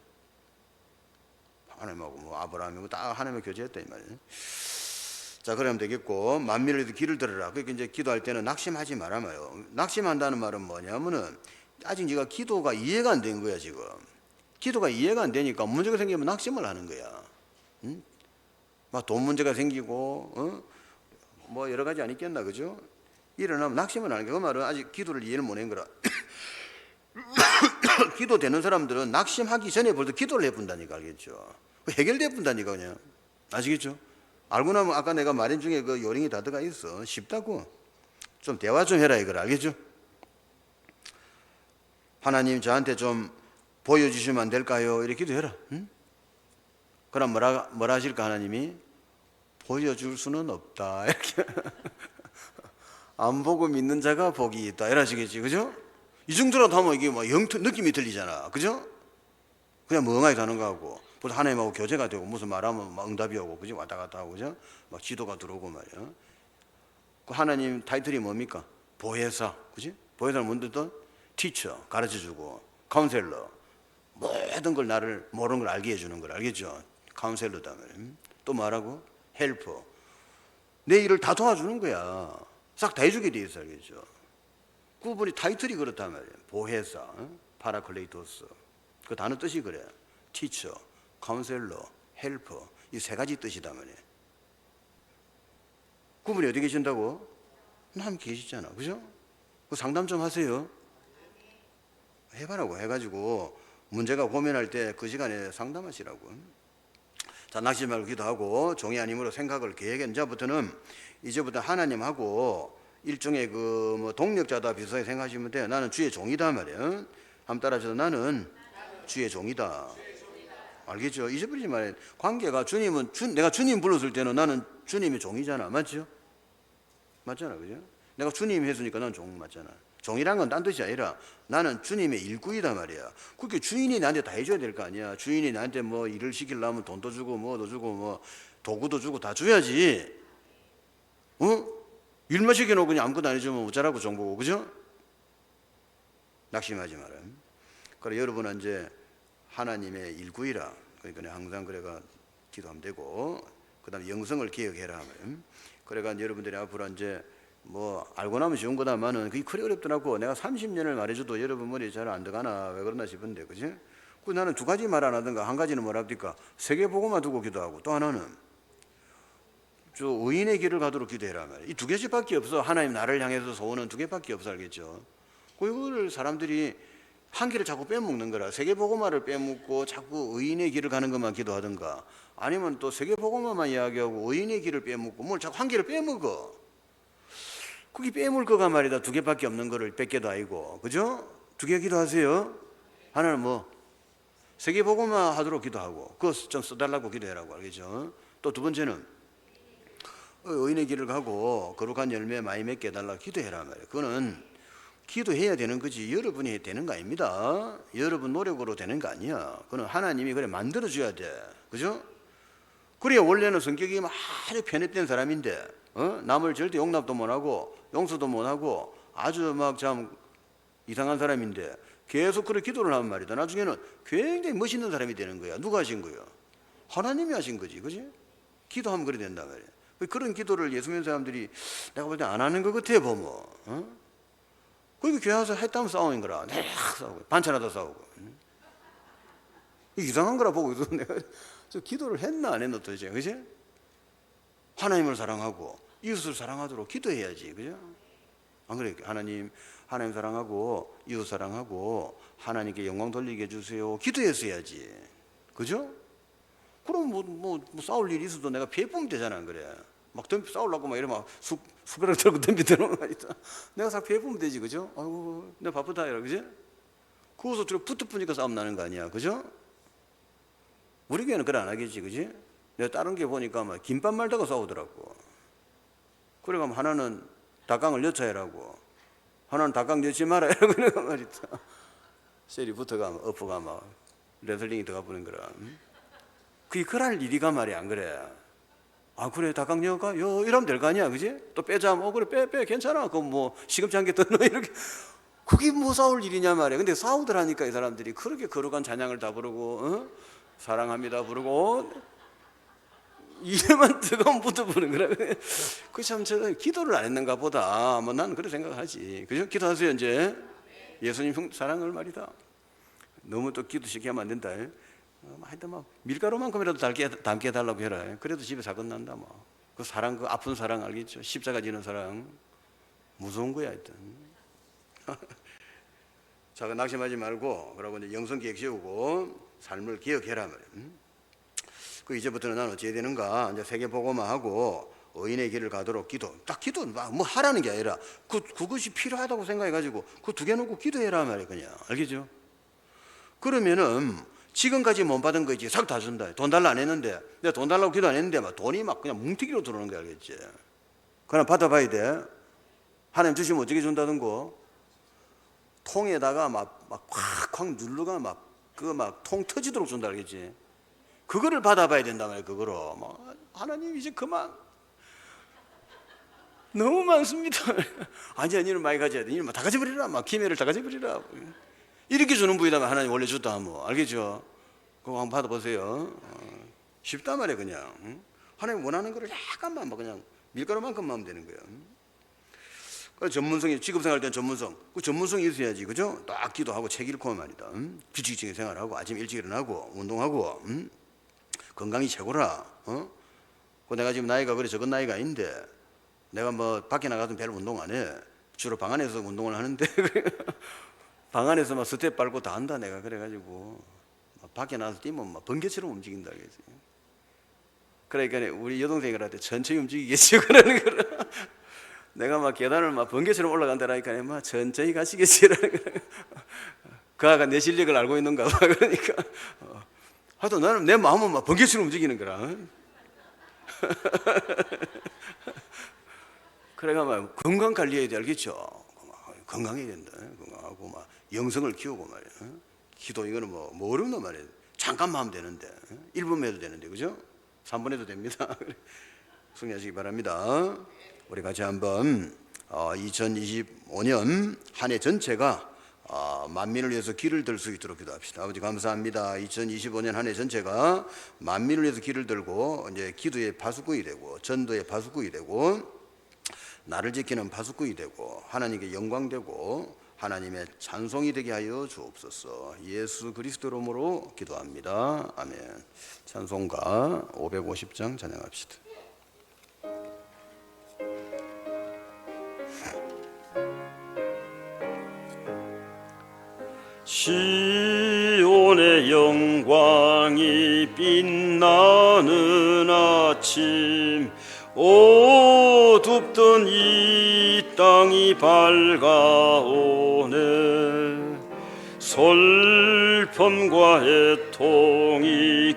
하나님하고 뭐 아브라함이고 다 하나님하고 교제했다 이 말이에요. 자 그러면 되겠고 만민을 길을 들으라. 그러니까 이제 기도할 때는 낙심하지 말아요. 낙심한다는 말은 뭐냐면은 아직 네가 기도가 이해가 안 된 거야 지금. 기도가 이해가 안 되니까 문제가 생기면 낙심을 하는 거야. 응? 막 돈 문제가 생기고 뭐 여러 가지 아니겠나 그죠? 일어나면 낙심을 하는 거야. 그 말은 아직 기도를 이해를 못한 거라. 기도되는 사람들은 낙심하기 전에 벌써 기도를 해본다니까 알겠죠? 해결돼 본다니까 그냥. 아시겠죠? 알고 나면 아까 내가 말한 중에 그 요령이 다 들어가 있어. 쉽다고. 좀 대화 좀 해라 이걸 알겠죠? 하나님 저한테 좀 보여주시면 안 될까요? 이렇게 기도해라. 응? 그럼 뭐라 하실까 하나님이? 보여줄 수는 없다. 이렇게. 안 보고 믿는 자가 복이 있다. 이러시겠지. 그죠? 이 정도라도 하면 이게 뭐 느낌이 들리잖아. 그죠? 그냥 멍하게 사는 거하고. 그래서 하나님하고 교제가 되고 무슨 말하면 막 응답이 오고 그죠? 왔다 갔다 하고 그죠? 막 지도가 들어오고 말이야. 그 하나님 타이틀이 뭡니까? 보혜사. 그지? 보혜사는 뭔 뜻은? 티처. 가르쳐 주고. 카운셀러. 모든 걸 나를 모르는 걸 알게 해주는 걸 알겠죠? 카운셀러다 말이야. 또 말하고? 헬퍼. 내 일을 다 도와주는 거야. 싹 다 해주게 돼 있어 알겠죠? 그분이 타이틀이 그렇단 말이에요. 보혜사, 파라클레이토스. 그 단어 뜻이 그래. 티처, 카운셀러, 헬퍼. 이 세 가지 뜻이다 말이에요. 그분이 어디 계신다고? 하나님 계시잖아. 그죠? 그 상담 좀 하세요. 해봐라고 해가지고 문제가 고민할 때 그 시간에 상담하시라고. 자, 낙심 말고 기도하고 종이 아님으로 생각을 계획해. 이제부터 하나님하고 일종의 그 뭐 동력자다 비슷하게 생각하시면 돼요. 나는 주의 종이다 말이에요. 한번 따라하셔서 나는 주의 종이다. 알겠죠? 잊어버리지 말아요. 관계가 내가 주님 불렀을 때는 나는 주님의 종이잖아. 맞죠? 맞잖아. 그죠? 내가 주님 했으니까 나는 종 맞잖아. 종이란 건 딴 뜻이 아니라 나는 주님의 일꾼이다 말이야. 그렇게 주인이 나한테 다 해줘야 될 거 아니야. 주인이 나한테 뭐 일을 시키려면 돈도 주고 뭐도 주고 뭐 도구도 주고 다 줘야지. 일만 시켜놓고 그냥 아무것도 안 해주면 어쩌라고 정보고, 그죠? 낙심하지 마라. 그래 여러분은 이제 하나님의 일구이라. 그러니까 항상 그래가 기도하면 되고, 그다음에 영성을 기억해라 하면. 그래가 여러분들이 앞으로 이제 뭐 알고 나면 쉬운 거다만은 그게 그리 어렵더라고. 내가 30년을 말해줘도 여러분 머리 잘 안 들어가나 왜 그러나 싶은데, 그지? 그 나는 두 가지 말 안 하던가, 한 가지는 뭐랍니까? 세계복음만 두고 기도하고, 또 하나는 저 의인의 길을 가도록 기도해라 말이야. 이 두 개씩밖에 없어. 하나님 나를 향해서 소원은 두 개밖에 없어, 알겠죠? 그걸 사람들이 한 길을 자꾸 빼먹는 거라. 세계복음화를 빼먹고 자꾸 의인의 길을 가는 것만 기도하든가, 아니면 또 세계복음화만 이야기하고 의인의 길을 빼먹고 뭘 자꾸 한 길을 빼먹어. 그게 빼먹을 거가 말이다. 두 개밖에 없는 거를 100개도 아니고, 그죠? 두 개 기도하세요. 하나는 뭐 세계복음화 하도록 기도하고 그거 좀 써달라고 기도해라고, 알겠죠? 또 두 번째는 의인의 길을 가고 거룩한 열매 많이 맺게 해달라고 기도해라 말이에요. 그거는 기도해야 되는 거지 여러분이 해야 되는 거 아닙니다. 여러분 노력으로 되는 거 아니야. 그건 하나님이 그래 만들어줘야 돼, 그죠? 그래야 원래는 성격이 아주 편협된 사람인데 남을 절대 용납도 못하고 용서도 못하고 아주 막 참 이상한 사람인데 계속 그렇게 기도를 하면 말이다. 나중에는 굉장히 멋있는 사람이 되는 거야. 누가 하신 거야? 하나님이 하신 거지, 그지? 기도하면 그래 된다 말이야. 그런 기도를 예수 믿는 사람들이 내가 볼 때 안 하는 것 같아 보면. 그러니까 교회 와서 했다면 싸우는 거라. 내가 싸우고 반찬하다 싸우고. 이상한 거라 보고 있어. 내가 저 기도를 했나 안 했나 도대체, 그지? 하나님을 사랑하고 이웃을 사랑하도록 기도해야지, 그죠? 안 그래? 하나님 사랑하고 이웃 사랑하고 하나님께 영광 돌리게 해주세요. 기도했어야지, 그죠? 그럼 뭐 싸울 일이 있어도 내가 피해 보면 되잖아, 안 그래? 막 싸우려고 막 이러면 숟가락 들고 덤비더라고 말이다. 내가 싹 피해 보면 되지, 그죠? 아이고 내가 바쁘다 이러, 그지? 거기서 들어 붙어보니까 싸움 나는 거 아니야, 그죠? 우리 교회는 그래 안 하겠지, 그지? 내가 다른 게 보니까 막 김밥 말다가 싸우더라고. 그래 가면 하나는 닭강을 여차해라고, 하나는 닭강 여치 마라 이러고 그러가 말이다. 셀이 붙어가면 엎어가면 레슬링이 들어가 보는 거라. 그게 그럴 일이가 말이야, 안 그래? 아 그래 닭강 여가 이러면 될 거 아니야, 그지? 또 빼자면 그래 빼 괜찮아. 그럼 뭐 시금치 한 개 더 넣어 이렇게. 그게 뭐 싸울 일이냐 말이야. 근데 싸우더라니까 이 사람들이. 그렇게 거룩한 찬양을 다 부르고 사랑합니다 부르고 이래만 뜨거운 붙어보는 거라. 그 참 저 기도를 안 했는가 보다. 뭐 나는 그렇게 생각하지, 그죠? 기도하세요 이제. 예수님 사랑을 말이다. 너무 또 기도 쉽게 하면 안 된다. 하여튼 뭐 밀가루만큼이라도 담게 해달라고 해라. 그래도 집에 사건 난다. 뭐 그 사랑, 그 아픈 사랑 알겠죠? 십자가 지는 사랑 무서운 거야 하여튼. 자, 낙심하지 말고 그러고 이제 영성 계획 세우고 삶을 기억해라 말이야. 그 이제부터는 나는 어찌 해야 되는가? 이제 세계복음화 하고 의인의 길을 가도록 기도. 딱 기도 뭐 하라는 게 아니라 그것이 필요하다고 생각해가지고 그 두 개 놓고 기도해라 말이야, 그냥. 알겠죠? 그러면은 지금까지 못 받은 거 있지 싹 다 준다. 돈 달라 안 했는데, 내가 돈 달라고 기도 안 했는데 막 돈이 막 그냥 뭉티기로 들어오는 거야, 알겠지? 그냥 받아봐야 돼. 하나님 주시면 어떻게 준다는 거? 통에다가 막 콱콱 누르가 막 통 터지도록 준다, 알겠지? 그거를 받아봐야 된단 말이야. 그거로 막 하나님 이제 그만, 너무 많습니다. 아니 이는 많이 가져야 돼. 이는 다 가져버리라. 막 기회를 다 가져버리라. 이렇게 주는 분이라면 하나님 원래 줬다 뭐, 알겠죠? 그거 한번 받아보세요. 쉽단 말이야 그냥. 하나님 원하는 거를 약간만 막 그냥 밀가루만큼만 하면 되는 거야. 그 전문성이, 직업생활 때 전문성, 그 전문성이 있어야지, 그죠? 딱 기도하고 책 읽고 말이다. 규칙적인 생활하고 아침 일찍 일어나고 운동하고 건강이 최고라. 그 내가 지금 나이가 그래 적은 나이가 아닌데 내가 뭐 밖에 나가서 별 운동 안 해. 주로 방 안에서 운동을 하는데 방 안에서 막 스텝 밟고 다 한다 내가. 그래가지고 밖에 나가서 뛰면 막 번개처럼 움직인다 그러지. 그러니까 우리 여동생이 그러대 천천히 움직이겠지 그러는 거라. 내가 막 계단을 막 번개처럼 올라간다라니까 막 천천히 가시겠지 라는 거라. 그 아가 내 실력을 알고 있는가 봐. 그러니까 하여튼 나는 내 마음은 막 번개처럼 움직이는 거라. 그래가 막 건강 관리해야 돼, 알겠죠? 건강해야 된다. 건강하고 막 영성을 키우고 말이야. 기도 이거는 뭐 어렵나 말이야. 잠깐만 하면 되는데 1분만 해도 되는데, 그죠? 3분 해도 됩니다. 승리하시기 바랍니다. 우리 같이 한번 2025년 한 해 전체가 만민을 위해서 길을 들 수 있도록 기도합시다. 아버지 감사합니다. 2025년 한 해 전체가 만민을 위해서 길을 들고 이제 기도의 파수꾼이 되고 전도의 파수꾼이 되고 나를 지키는 파수꾼이 되고 하나님께 영광되고 하나님의 찬송이 되게 하여 주옵소서. 예수 그리스도 이름으로 기도합니다. 아멘. 찬송가 550장 찬양합시다. 시온의 영광이 빛나는 아침 어둡던 이 땅이 밝아오네 슬픔과 애통이